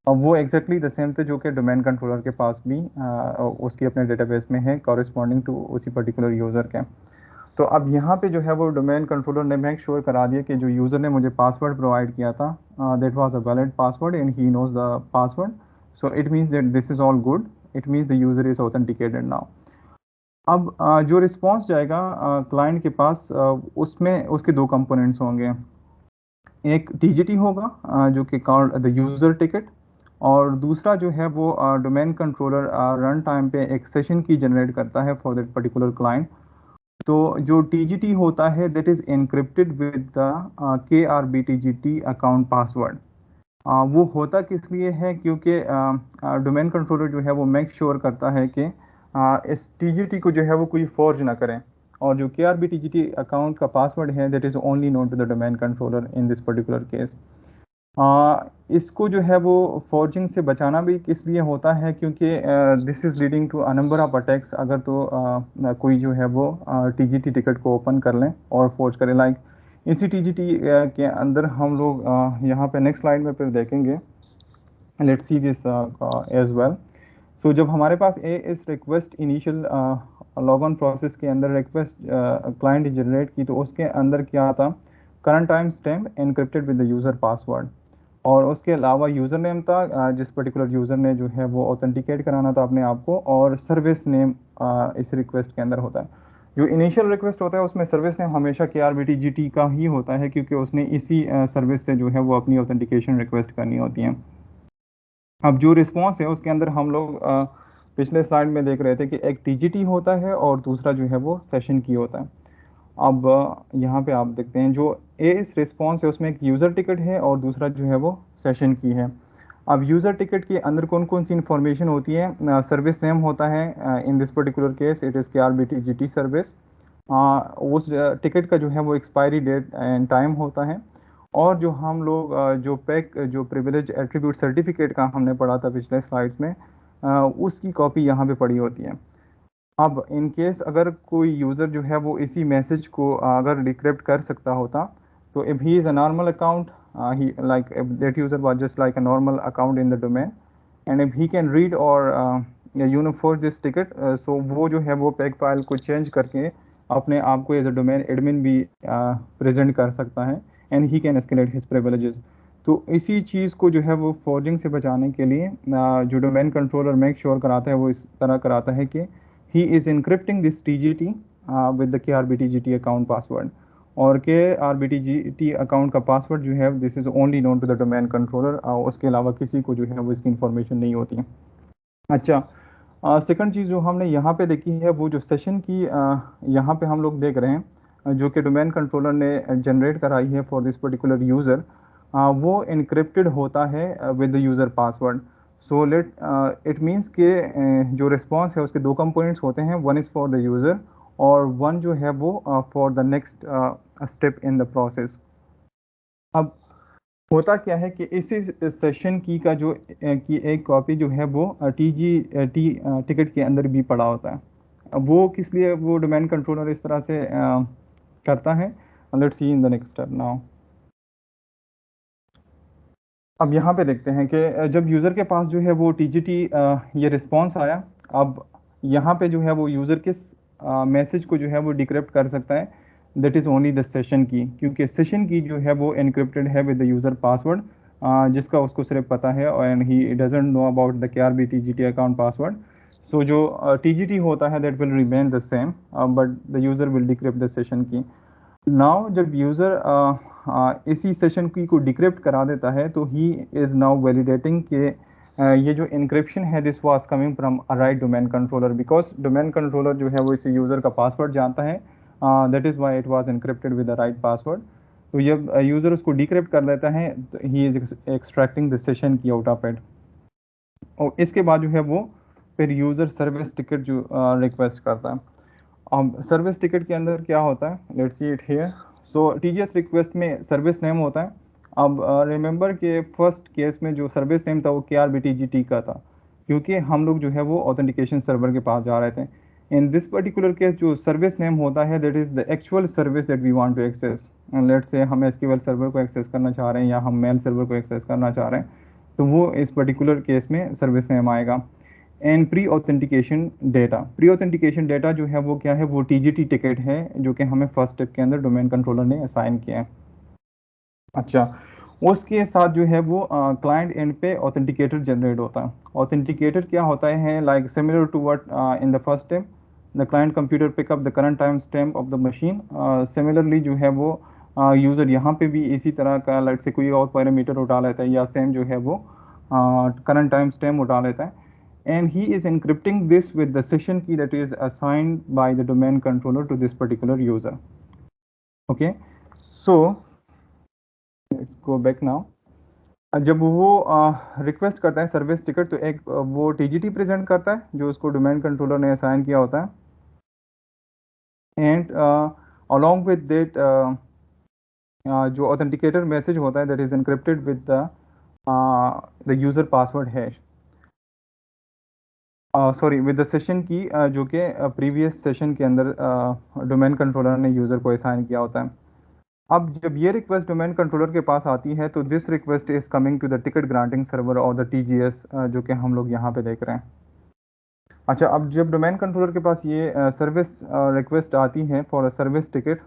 वो एग्जैक्टली द सेम थे जो कि डोमेन कंट्रोलर के पास भी उसकी अपने डेटाबेस में है कॉरेस्पॉन्डिंग टू उसी पर्टिकुलर यूज़र के। तो अब यहाँ पे जो है वो डोमेन कंट्रोलर ने मेक श्योर करा दिया कि जो यूज़र ने मुझे पासवर्ड प्रोवाइड किया था that was a valid password and he knows the password, so it means that this is all good, it means the user is authenticated now. अब जो रिस्पॉन्स जाएगा क्लाइंट के पास उसमें उसके 2 कंपोनेंट्स होंगे, एक टीजीटी होगा जो कि कॉल्ड द यूज़र टिकट, और दूसरा जो है वो डोमेन कंट्रोलर रन टाइम पे एक सेशन की जनरेट करता है फॉर दैट पर्टिकुलर क्लाइंट। तो जो टीजीटी होता है that is encrypted with the KRBTGT account password. वो होता किस लिए है, क्योंकि डोमेन कंट्रोलर जो है वो मेक श्योर करता है कि इस टीजीटी को जो है वो कोई फॉर्ज ना करें, और जो KRBTGT अकाउंट का पासवर्ड है that is only known to the domain controller in this particular case. इसको जो है वो फॉर्जिंग से बचाना भी किस लिए होता है, क्योंकि this is leading to a number of attacks. अगर तो कोई जो है वो टीजीटी टिकट को ओपन कर लें और फॉर्ज करें, लाइक इसी टीजीटी के अंदर हम लोग यहाँ पे नेक्स्ट स्लाइड में फिर देखेंगे, let's see this as well. So जब हमारे पास इस request initial log on process के अंदर रिक्वेस्ट क्लाइंट जनरेट की, तो उसके अंदर क्या था, current time stamp encrypted with the user password, और उसके अलावा यूज़र नेम था जिस पर्टिकुलर यूज़र ने जो है वो ऑथेंटिकेट कराना था अपने आप को, और सर्विस नेम इस रिक्वेस्ट के अंदर होता है। जो इनिशियल रिक्वेस्ट होता है उसमें सर्विस नेम हमेशा KRBTGT का ही होता है, क्योंकि उसने इसी सर्विस से जो है वो अपनी ऑथेंटिकेशन रिक्वेस्ट करनी होती है। अब जो रिस्पॉन्स है उसके अंदर हम लोग पिछले स्लाइड में देख रहे थे कि एक टीजीटी होता है और दूसरा जो है वो सेशन की होता है। अब यहाँ पे आप देखते हैं जो एस रिस्पॉन्स है उसमें एक यूज़र टिकट है और दूसरा जो है वो सेशन की है। अब यूज़र टिकट के अंदर कौन कौन सी इंफॉर्मेशन होती है? सर्विस नेम होता है, इन this particular case it is KRBT GT service. उस टिकट का जो है वो एक्सपायरी डेट एंड टाइम होता है। और जो हम लोग जो पैक जो प्रिविलेज एट्रीब्यूट सर्टिफिकेट का हमने पढ़ा था पिछले स्लाइड्स में, उसकी कॉपी यहाँ पे पड़ी होती है। अब इन केस अगर कोई यूज़र जो है वो इसी मैसेज को अगर डिक्रिप्ट कर सकता होता, तो if he is a normal account, he like if that user was just like a normal account in the domain, and if he can read or forge this ticket, so वो जो है वो pack file को change करके अपने आप को as a domain admin भी प्रेजेंट कर सकता है, and he can escalate his privileges. तो इसी चीज़ को जो है वो फॉर्जिंग से बचाने के लिए जो डोमेन कंट्रोलर मेक श्योर कराता है वो इस तरह कराता है कि he is encrypting this TGT with the KRBT GT account password, और KRBT GT अकाउंट का पासवर्ड जो है this is only known to the domain controller, उसके अलावा किसी को जो है वो इसकी इन्फॉर्मेशन नहीं होती है। अच्छा, सेकंड चीज़ जो हमने यहाँ पे देखी है वो जो सेशन की यहाँ पे हम लोग देख रहे हैं, जो कि डोमेन कंट्रोलर ने जनरेट कराई है फॉर दिस पर्टिकुलर यूज़र, वो इनक्रिप्टेड होता है with the user password. So let it means के जो रिस्पॉन्स है उसके दो कंपोनेंट्स होते हैं, one is for the user और वन जो है वो for the next step in the process. अब होता क्या है कि इसी सेशन की का जो की एक कॉपी जो है वो TGT टिकट के अंदर भी पड़ा होता है। अब वो किस लिए वो डोमेन कंट्रोलर इस तरह से करता है, let's see in the next step now. अब यहाँ पे देखते हैं कि जब यूज़र के पास जो है वो TGT ये रिस्पॉन्स आया, अब यहाँ पे जो है वो यूज़र किस मैसेज को जो है वो डिक्रिप्ट कर सकता है, that is only the session की, क्योंकि सेशन की जो है वो एनक्रिप्टेड है विद द यूज़र पासवर्ड, जिसका उसको सिर्फ पता है and he doesn't know about the KRBT GT account password. So जो TGT होता है that will remain the same, but the user will decrypt the session key. Now जब यूज़र इसी सेशन की को डिक्रिप्ट करा देता है तो ही इज़ नाउ वैलिडेटिंग के ये जो इनक्रिप्शन है this was coming from a right domain controller, because domain controller जो है वो इसी यूज़र का पासवर्ड जानता है, that is why it was encrypted with the right password. तो जब यूज़र उसको डिक्रिप्ट कर लेता है तो he is extracting the session key out of it, और इसके बाद जो है वो फिर यूज़र सर्विस टिकट जो रिक्वेस्ट करता है। अब सर्विस टिकट के अंदर क्या होता है, let's see it here. So TGS request में सर्विस नेम होता है। अब रिमेंबर के फर्स्ट केस में जो सर्विस नेम था वो KRBT GT का था, क्योंकि हम लोग जो है वो ऑथेंटिकेशन सर्वर के पास जा रहे थे। इन दिस पर्टिकुलर केस जो सर्विस नेम होता है that is the actual service that we want to access, let's say हम SQL सर्वर को एक्सेस करना चाह रहे हैं या हम मेल सर्वर को एक्सेस करना चाह रहे हैं, तो वो इस पर्टिकुलर केस में सर्विस नेम आएगा। एंड प्री ऑथेंटिकेशन डेटा जो है वो क्या है, वो TGT टिकट है जो कि हमें फर्स्ट स्टेप के अंदर डोमेन कंट्रोलर ने असाइन किया है। अच्छा, उसके साथ जो है वो क्लाइंट एंड पे ऑथेंटिकेटर जनरेट होता है। ऑथेंटिकेटर क्या होता है, like similar to what in the first step the client computer pick up the current time stamp of the machine. Similarly जो है वो यूज़र यहाँ पे भी इसी तरह का लाइक से कोई और पैरामीटर उठा लेता है या सेम जो है वो करंट टाइम स्टैम्प उठा लेता है, and he is encrypting this with the session key that is assigned by the domain controller to this particular user. Okay, so let's go back now. जब वो रिक्वेस्ट करता है सर्विस टिकट तो एक वो TGT प्रेजेंट करता है जो उसको डोमेन कंट्रोलर ने असाइन किया होता है, एंड along with that जो ऑथेंटिकेटर मैसेज होता है that is encrypted with the user password hash, sorry with the session की जो कि प्रीवियस सेशन के अंदर डोमेन कंट्रोलर ने यूज़र को असाइन किया होता है। अब जब ये रिक्वेस्ट डोमेन कंट्रोलर के पास आती है तो this request is coming to the ticket granting server और द TGS जो कि हम लोग यहाँ पे देख रहे हैं। अच्छा, अब जब डोमेन कंट्रोलर के पास ये सर्विस रिक्वेस्ट आती है फॉर अ सर्विस टिकट,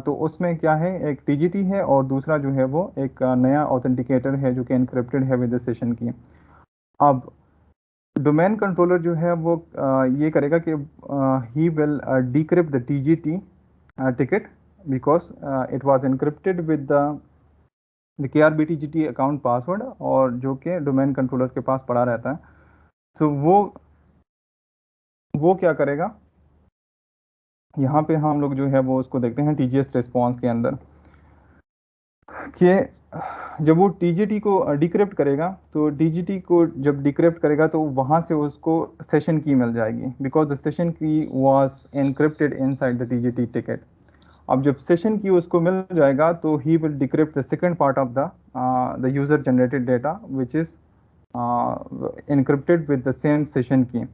तो उसमें क्या है, एक TGT है और दूसरा जो है वो एक नया ऑथेंटिकेटर है जो कि इनक्रिप्टेड है विद द सेशन की। अब डोमेन कंट्रोलर जो है वो ये करेगा कि he will decrypt the TGT ticket because it was encrypted with the KRBT GT account password, और जो कि डोमेन कंट्रोलर के पास पड़ा रहता है। सो वो क्या करेगा, यहाँ पे हम लोग जो है वो उसको देखते हैं TGS रिस्पॉन्स के अंदर। कि जब वो TGT को डिक्रिप्ट करेगा, तो TGT को जब डिक्रिप्ट करेगा तो वहाँ से उसको सेशन की मिल जाएगी, बिकॉज द सेशन की was encrypted inside the TGT ticket. अब जब सेशन की उसको मिल जाएगा तो he will decrypt the second part of the user generated data which is encrypted with the same session की।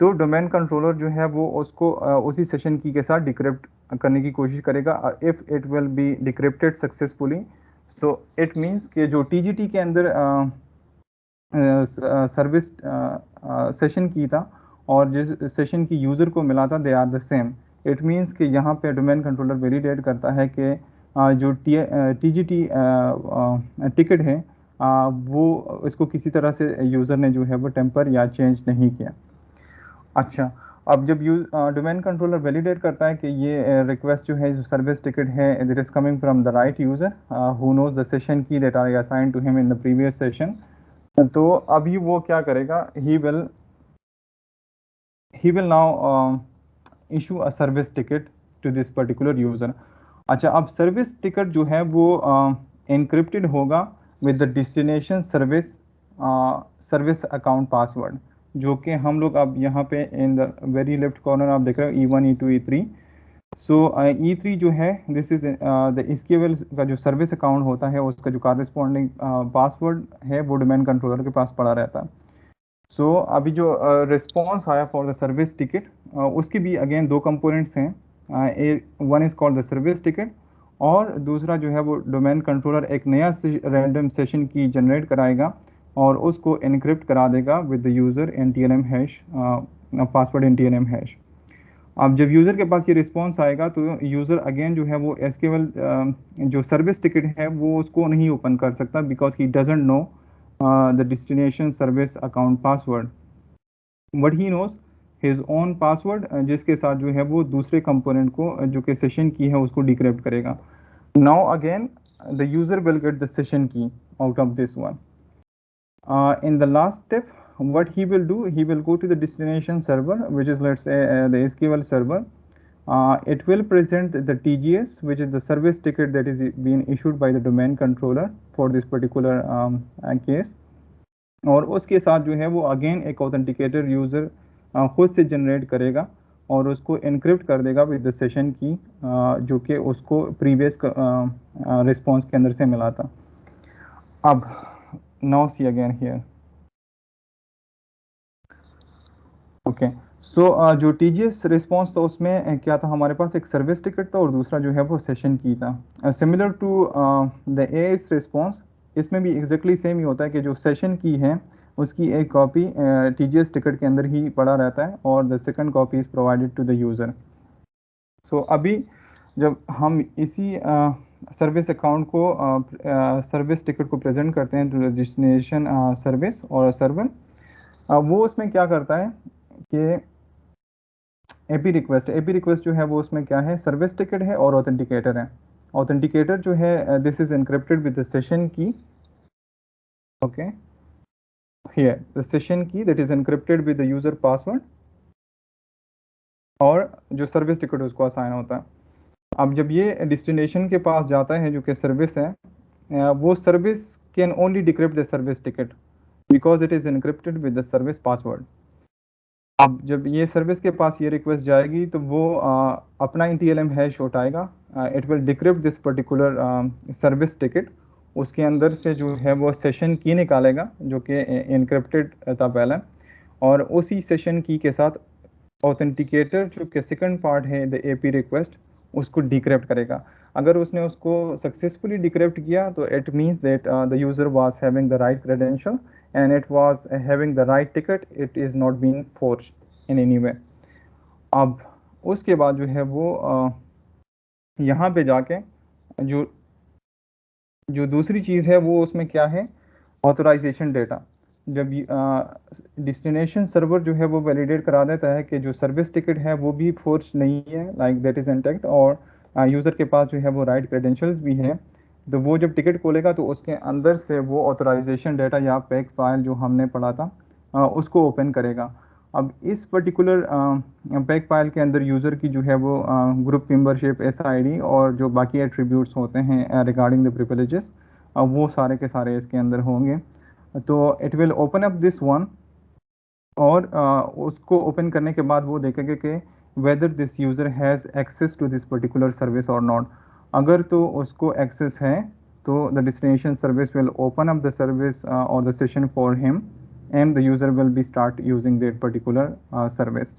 तो डोमेन कंट्रोलर जो है वो उसको उसी सेशन की के साथ डिक्रिप्ट करने की कोशिश करेगा। If it will be decrypted successfully, so it means कि जो TGT के अंदर सर्विस सेशन की था और जिस सेशन की यूजर को मिला था, they are the same. It means कि यहाँ पे डोमेन कंट्रोलर वैलिडेट करता है कि जो TGT टिकट है वो इसको किसी तरह से यूजर ने जो है वो टेम्पर या चेंज नहीं किया। अच्छा, अब जब डोमेन कंट्रोलर वैलिडेट करता है कि ये रिक्वेस्ट जो है, जो सर्विस टिकट है, it is coming from the right user who knows the session key that are assigned to him in the previous session, तो अभी वो क्या करेगा, he will now issue a service ticket to this particular user. अच्छा, अब service ticket जो है वो एनक्रिप्टेड होगा with the destination service account password, जो कि हम लोग अब यहाँ पे in the very left corner आप देख रहे हो E1 E2 E3। सो E3 जो है, दिस इज द SQL का जो सर्विस अकाउंट होता है उसका जो कॉरेस्पॉन्डिंग पासवर्ड है वो डोमेन कंट्रोलर के पास पड़ा रहता है। सो अभी जो रिस्पॉन्स आया फॉर द सर्विस टिकट, उसके भी अगेन दो कंपोनेंट्स हैं। One is called the service ticket और दूसरा जो है वो डोमेन कंट्रोलर एक नया रैंडम सेशन की जनरेट कराएगा और उसको एनक्रिप्ट करा देगा with the user NTLM hash, password NTLM hash. अब जब यूजर के पास ये रिस्पॉन्स आएगा तो यूजर अगेन जो है वो SQL जो सर्विस टिकट है वो उसको नहीं ओपन कर सकता, because he doesn't know the destination service account password. What he knows his own password, जिसके साथ जो है वो दूसरे कंपोनेंट को जो कि सेशन की है उसको डिक्रिप्ट करेगा। Now again the user will get the session key out of this one. In the last step, what he will do, he will go to the destination server, which is, let's say, the SQL server. It will present the TGS, which is the service ticket that is being issued by the domain controller for this particular case. और उसके साथ जो है वो again एक authenticator user खुद से generate करेगा और उसको एनक्रिप्ट कर देगा विद द सेशन की, जो कि उसको प्रीवियस रिस्पॉन्स के अंदर से मिला था। अब now see again here, okay, so जो TGS रिस्पॉन्स था उसमें क्या था, हमारे पास एक सर्विस टिकट था और दूसरा जो है वो सेशन की था। Similar to the AIS response, इसमें भी एग्जैक्टली सेम ही होता है कि जो सेशन की है उसकी एक कॉपी TGS टिकट के अंदर ही पड़ा रहता है और the second copy is provided to the user. So अभी जब हम इसी सर्विस अकाउंट को सर्विस टिकट को प्रेजेंट करते हैं टू डेस्टिनेशन सर्विस और सर्वर, वो उसमें क्या करता है कि एपी रिक्वेस्ट जो है वो उसमें क्या है, सर्विस टिकट है और ऑथेंटिकेटर है। ऑथेंटिकेटर जो है this is encrypted with the session की, okay, here the session key that is encrypted with the user password, और जो सर्विस टिकट उसको असाइन होता है। अब जब ये डेस्टिनेशन के पास जाता है जो कि सर्विस है, वो service can only decrypt the service ticket because it is encrypted with the service password. अब जब ये सर्विस के पास ये रिक्वेस्ट जाएगी तो वो अपना NTLM हैश उठाएगा, it will decrypt this particular service ticket, उसके अंदर से जो है वो सेशन की निकालेगा जो कि एनक्रिप्टेड था पहले, और उसी सेशन की के साथ ऑथेंटिकेटर जो कि सेकंड पार्ट है द AP रिक्वेस्ट उसको डिक्रिप्ट करेगा। अगर उसने उसको सक्सेसफुली डिक्रिप्ट किया तो it means that the user was having the right credential and it was having the right ticket, it is not being forged in any way। अब उसके बाद जो है वो यहाँ पे जाके जो दूसरी चीज़ है वो उसमें क्या है, ऑथराइजेशन डेटा। जब डेस्टिनेशन सर्वर जो है वो वैलिडेट करा देता है कि जो सर्विस टिकट है वो भी फोर्ज नहीं है, लाइक दैट इज इंटैक्ट, और यूज़र के पास जो है वो राइट क्रेडेंशियल्स भी है, तो वो जब टिकट खोलेगा तो उसके अंदर से वो ऑथराइजेशन डेटा या पैक फाइल जो हमने पढ़ा था उसको ओपन करेगा। अब इस पर्टिकुलर पैक फाइल के अंदर यूज़र की जो है वो ग्रुप मेंबरशिप, SID और जो बाकी एट्रीब्यूट्स होते हैं रिगार्डिंग द प्रिविलेजेस, वो सारे के सारे इसके अंदर होंगे। तो it will open up this one, और उसको ओपन करने के बाद वो देखेंगे कि whether this user has access to this particular service और नॉट। अगर तो उसको एक्सेस है तो the destination service will open up the service और the session for him and the user will be start using that particular service.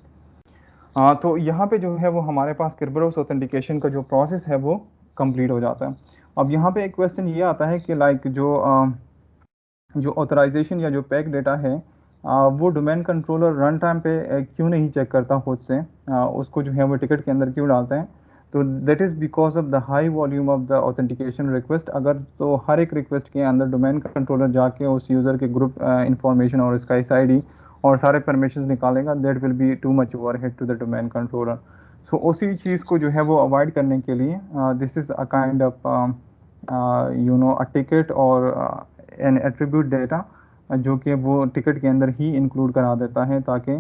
तो यहाँ पे जो है वो हमारे पास Kerberos ऑथेंटिकेशन का जो प्रोसेस है वो कंप्लीट हो जाता है। अब यहाँ पे एक क्वेश्चन ये आता है कि लाइक जो ऑथराइजेशन या जो पैक डेटा है वो डोमेन कंट्रोलर रन टाइम पे क्यों नहीं चेक करता खुद से, उसको जो है वो टिकट के अंदर क्यों डालता है? तो that is because of the high volume of the authentication request. अगर तो हर एक रिक्वेस्ट के अंदर डोमेन कंट्रोलर जाके उस यूज़र के ग्रुप इंफॉर्मेशन और उसका SID और सारे परमिशंस निकालेगा, that will be too much overhead to the domain controller. So उसी चीज़ को जो है वो अवॉइड करने के लिए this is a kind of a ticket और एन एट्रीब्यूट डेटा जो कि वो टिकट के अंदर ही इंक्लूड करा देता है, ताकि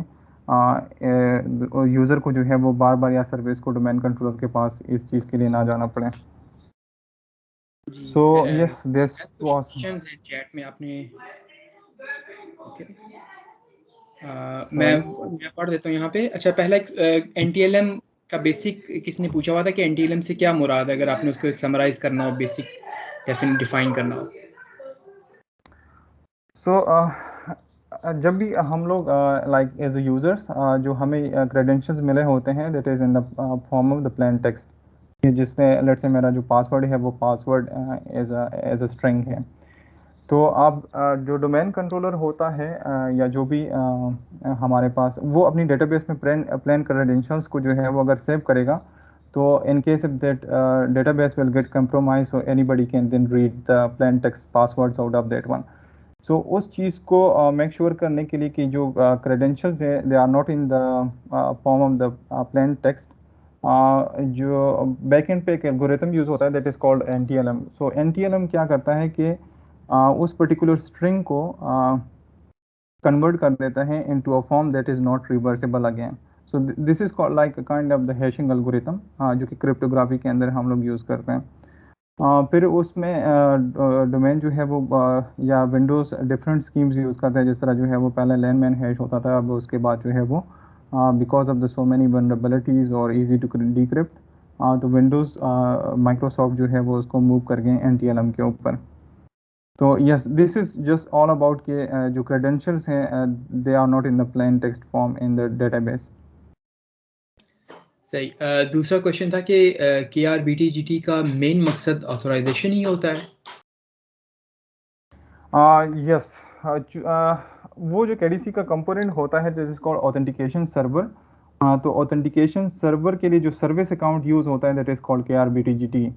यूज़र को जो है वो बार बार या सर्विस को डोमेन कंट्रोलर के पास इस चीज़ के लिए ना जाना पड़े। So yes, this was questions हैं चैट में आपने। ओके, मैं पढ़ देता हूँ यहाँ पे। अच्छा, पहला NTLM का बेसिक किसने पूछा हुआ था कि NTLM से क्या मुराद है, अगर आपने उसको एक समराइज करना हो, बेसिक डेफिनेट डिफाइन करना हो। जब भी हम लोग लाइक एज ए यूज़र्स जो हमें क्रेडेंशियल्स मिले होते हैं, that is in the form of the plain text, जिसमें लेट्स से मेरा जो पासवर्ड है वो पासवर्ड एज अ स्ट्रिंग है। तो अब जो डोमेन कंट्रोलर होता है या जो भी हमारे पास, वो अपनी डेटाबेस में प्लेन क्रेडेंशियल्स को जो है वो अगर सेव करेगा, तो in case if that database will get compromise, so anybody can then read the plain text passwords out of that one. So उस चीज़ को मेक श्योर करने के लिए कि जो क्रेडेंशियल्स है they are not in the form of the plain text, जो बैकएंड पे एक एल्गोरिथम यूज़ होता है that is called NTLM। So NTLM क्या करता है कि उस पर्टिकुलर स्ट्रिंग को कन्वर्ट कर देता है into a form that is not reversible again. So this is called like kind of the hashing algorithm, जो कि क्रिप्टोग्राफी के अंदर हम लोग यूज़ करते हैं। फिर उसमें डोमेन जो है वो या विंडोज़ डिफरेंट स्कीम्स यूज़ करता है, जिस तरह जो है वो पहले लैन मैन हैश होता था, अब उसके बाद जो है वो because of the so many vulnerabilities और इजी टू डिक्रिप्ट, तो विंडोज़ माइक्रोसॉफ्ट जो है वो उसको मूव कर गए NTLM के ऊपर। तो yes, this is just all about के जो क्रेडेंशियल्स हैं they are not in the plain text form in the database. सही। दूसरा क्वेश्चन था कि KRBTGT का मेन मकसद ऑथराइजेशन ही होता है? यस, वो जो KDC का कंपोनेंट होता है this is called authentication server. तो ऑथेंटिकेशन सर्वर के लिए जो सर्विस अकाउंट यूज़ होता है दैट इज़ कॉल्ड KRBTGT।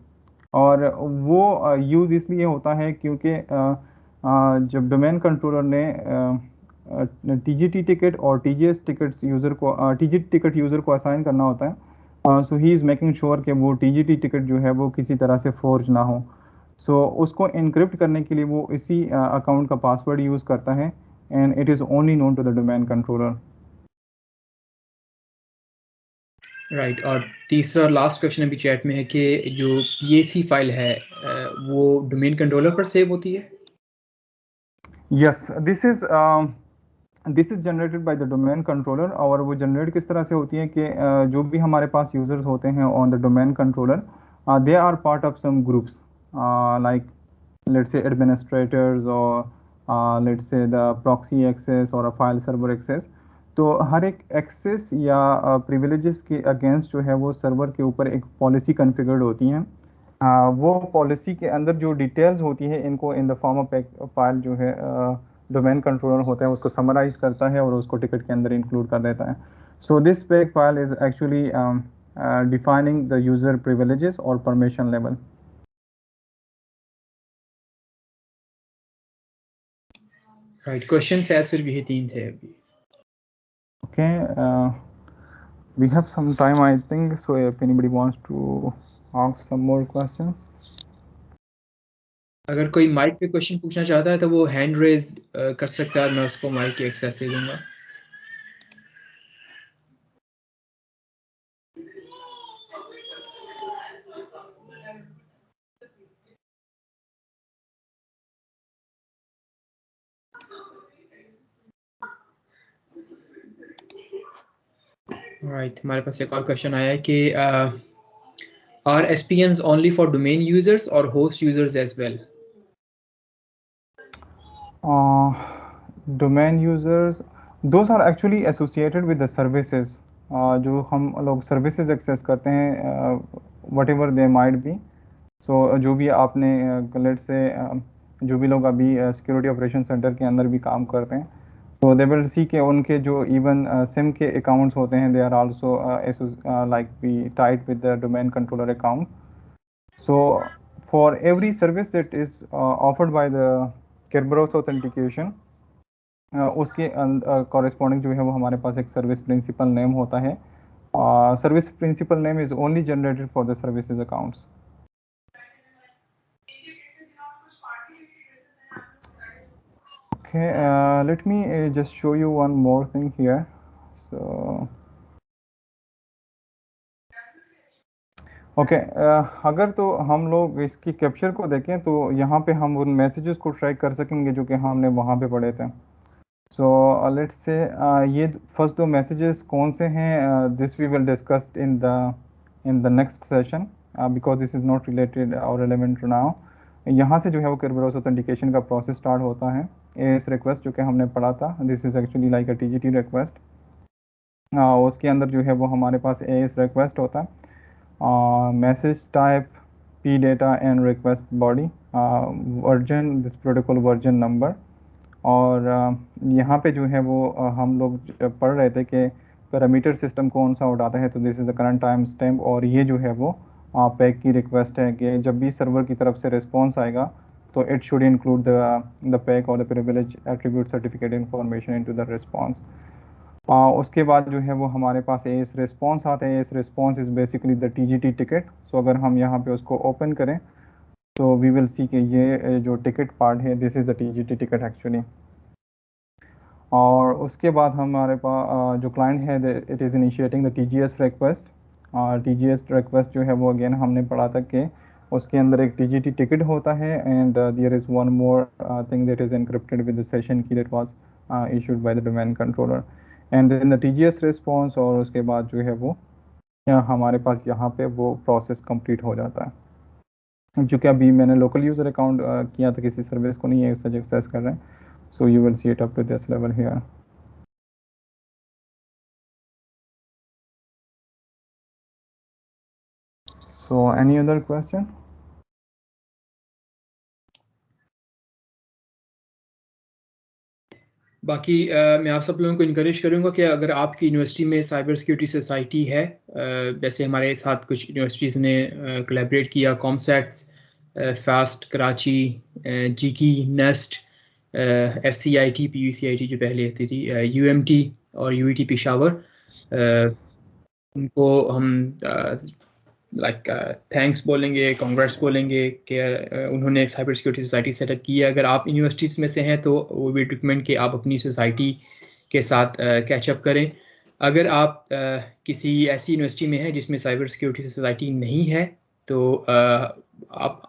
और वो यूज़ इसलिए होता है क्योंकि जब डोमेन कंट्रोलर ने TGT टिकट और TGS टिकट यूज़र को TGT टिकट यूज़र को असाइन करना होता है, सो ही इज़ मेकिंग श्योर कि वो TGT टिकट जो है वो किसी तरह से फोर्ज ना हो। सो उसको इनक्रिप्ट करने के लिए वो इसी अकाउंट का पासवर्ड यूज़ करता है, and it is only known to the domain controller. Right. और तीसरा लास्ट क्वेश्चन अभी चैट में है कि जो PAC फाइल है वो डोमेन कंट्रोलर पर सेव होती है? Yes, this is generated by the domain controller. और वो जनरेट किस तरह से होती है कि जो भी हमारे पास यूजर्स होते हैं on the domain controller, they are part of some groups like let's say administrators or let's say the proxy access or a file server access। तो हर एक एक्सेस या प्रिविलेजेस के अगेंस्ट जो है वो सर्वर के ऊपर एक पॉलिसी कॉन्फ़िगर्ड होती हैं। वो पॉलिसी के अंदर जो डिटेल्स होती है इनको इन द फॉर्म ऑफ फाइल जो है डोमेन कंट्रोलर होता है उसको समराइज करता है और उसको टिकट के अंदर इंक्लूड कर देता है। So this pack file is actually defining the user privileges और परमिशन लेवल। राइट। क्वेश्चन शायद सिर्फ यही 3 थे अभी। Okay, we have some time I think, so if anybody wants to ask some more questions। अगर कोई माइक पे question पूछना चाहता है तो वो हैंड रेज कर सकता है, मैं उसको माइक की एक्सेस दे दूंगा। राइट, हमारे पास एक और क्वेश्चन आया है कि are SPNs only for domain users or host users as well? Domain users, those are actually associated with the services. जो हम लोग services access करते हैं, whatever they might be. So जो भी आपने let's say जो भी लोग अभी सिक्योरिटी ऑपरेशन सेंटर के अंदर भी काम करते हैं, तो दे विल सी के उनके जो इवन सिम के अकाउंट्स होते हैं, they are also like be tied with the domain controller account. So for every service that is offered by the Kerberos authentication, उसके कॉरेस्पॉन्डिंग जो है वो हमारे पास एक सर्विस प्रिंसिपल नेम होता है. Service principal name is only generated for the services accounts. Okay, let me just show you one more thing here. So okay, अगर तो हम लोग इसकी कैप्चर को देखें तो यहाँ पे हम उन मैसेजेस को ट्रैक कर सकेंगे जो कि हमने वहाँ पे पढ़े थे. सो लेट्स से ये फर्स्ट दो मैसेजेस कौन से हैं, this we will discuss in the next session because this is not related और रिलेवेंट नाउ. यहाँ से जो है वो Kerberos ऑथेंटिकेशन का प्रोसेस स्टार्ट होता है. एएस रिक्वेस्ट जो कि हमने पढ़ा था, this is actually like a TGT request. उसके अंदर जो है वो हमारे पास एएस रिक्वेस्ट होता है, message type, P data and request body, version, this protocol version number. और यहाँ पे जो है वो हम लोग पढ़ रहे थे कि पैरामीटर सिस्टम कौन सा उठाता है, तो this is the current time stamp. और ये जो है वो पैक की रिक्वेस्ट है कि जब भी सर्वर की तरफ से रिस्पॉन्स आएगा तो it should include the PAC और the privilege attribute certificate information into the response. उसके बाद जो है वो हमारे पास एएस रिस्पॉन्स आता है. AS response is basically the TGT ticket. So अगर हम यहाँ पे उसको ओपन करें तो वी विल सी कि ये जो टिकट पार्ट है, this is the TGT ticket actually. और उसके बाद हमारे पास जो क्लाइंट है, it is initiating the TGS request. TGS request जो है वो अगेन हमने पढ़ा था कि उसके अंदर एक टीजीटी टिकट होता है and there is one more thing that is encrypted with the session key that was issued by the domain controller and then the TGS response. और उसके बाद जो है वो हमारे पास यहाँ पे वो प्रोसेस कंप्लीट हो जाता है. जो कि अभी मैंने लोकल यूज़र अकाउंट किया था, किसी सर्विस को नहीं है सच एक्सेस कर रहे हैं. So you will see it up to this level here. So any other question? बाकी मैं आप सब लोगों को इनकरेज करूंगा कि अगर आपकी यूनिवर्सिटी में साइबर सिक्योरिटी सोसाइटी है, जैसे हमारे साथ कुछ यूनिवर्सिटीज़ ने कोलैबोरेट किया, कॉमसेट्स, फास्ट कराची, जीकी, नेस्ट, FCIT, PUCIT जो पहले आती थी, UMT और UET पेशावर, उनको हम थैंक्स बोलेंगे, कांग्रेट्स बोलेंगे कि उन्होंने साइबर सिक्योरिटी सोसाइटी सेटअप की है. अगर आप यूनिवर्सिटीज़ में से हैं तो वो भी रिकमेंड कि आप अपनी सोसाइटी के साथ कैचअप करें. अगर आप किसी ऐसी यूनिवर्सिटी में हैं जिसमें साइबर सिक्योरिटी सोसाइटी नहीं है तो आप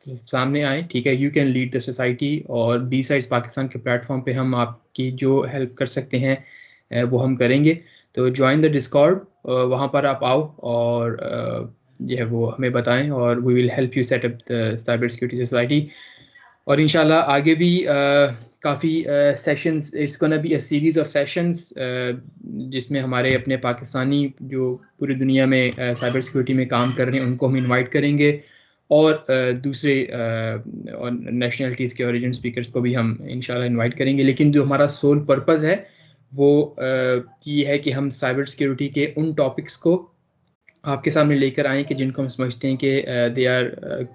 सामने आए, ठीक है. You can lead the society, और B-Sides पाकिस्तान के प्लेटफॉर्म पे हम आपकी जो हेल्प कर सकते हैं वो हम करेंगे. तो ज्वाइन द डिस्कॉर्ड, वहाँ पर आप आओ और जो है वो हमें बताएं और we will help you set up the cyber security society. और इंशाल्लाह आगे भी काफ़ी sessions, it's gonna be a series of sessions जिसमें हमारे अपने पाकिस्तानी जो पूरी दुनिया में साइबर सिक्योरिटी में काम कर रहे हैं उनको हम इनवाइट करेंगे, और दूसरे और नेशनलिटीज़ के ओरिजिन स्पीकर्स को भी हम इंशाल्लाह इनवाइट करेंगे. लेकिन जो हमारा सोल पर्पस है वो ये है कि हम साइबर सिक्योरिटी के उन टॉपिक्स को आपके सामने लेकर आएँ कि जिनको हम समझते हैं कि दे आर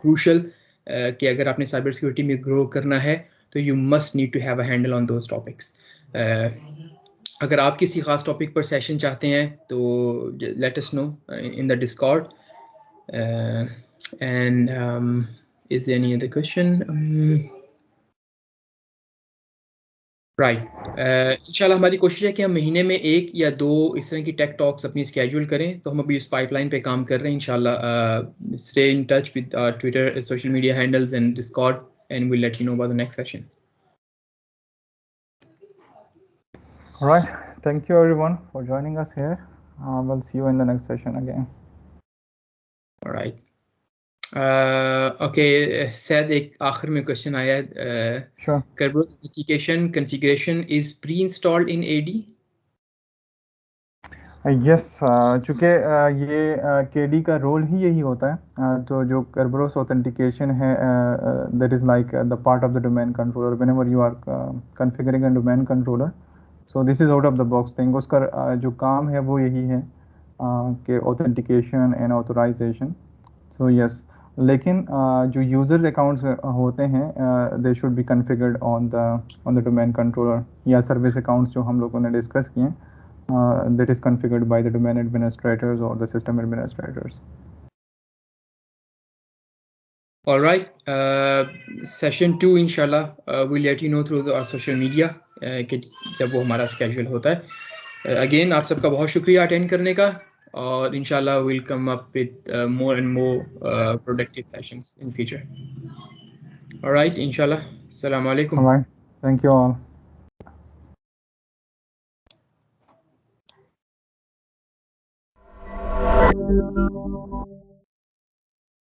क्रूशल, कि अगर आपने साइबर सिक्योरिटी में ग्रो करना है तो you must need to have a handle on those topics. अगर आप किसी खास टॉपिक पर सेशन चाहते हैं तो let us know in the Discord. And is there any other question? Right, इंशाल्लाह हमारी कोशिश है कि हम महीने में 1 या 2 इस तरह की टेक टॉक्स अपनी स्केड्यूल करें. तो हम अभी इस पाइपलाइन पे काम कर रहे हैं. इंशाल्लाह stay in touch with Twitter, social media handles and Discord, and we'll let you know about the next session. All right, thank you everyone for joining us here. We'll see you in the next session again. All right. Okay, Said एक आखिर में question आया है. Sure. Kerberos authentication configuration is pre-installed in AD? Yes, चूँकि ये KD का role ही यही होता है, तो जो Kerberos authentication है, that is like the part of the domain controller whenever you are configuring a domain controller. So this is out of the box thing. उसका जो काम है वो यही है कि authentication and authorization. So yes, लेकिन जो यूजर्स अकाउंट्स होते हैं they should be configured on the domain controller या सर्विस अकाउंट्स जो हम लोगों ने डिस्कस किए, that is configured by the domain administrators or the system administrators. All right. Session 2 inshallah we'll let you know through our social media कि जब वो हमारा schedule होता है. Again आप सबका बहुत शुक्रिया अटेंड करने का, और inshallah we'll come up with more and more productive sessions in future. All right, inshallah. Assalamu alaikum. All right. Thank you all.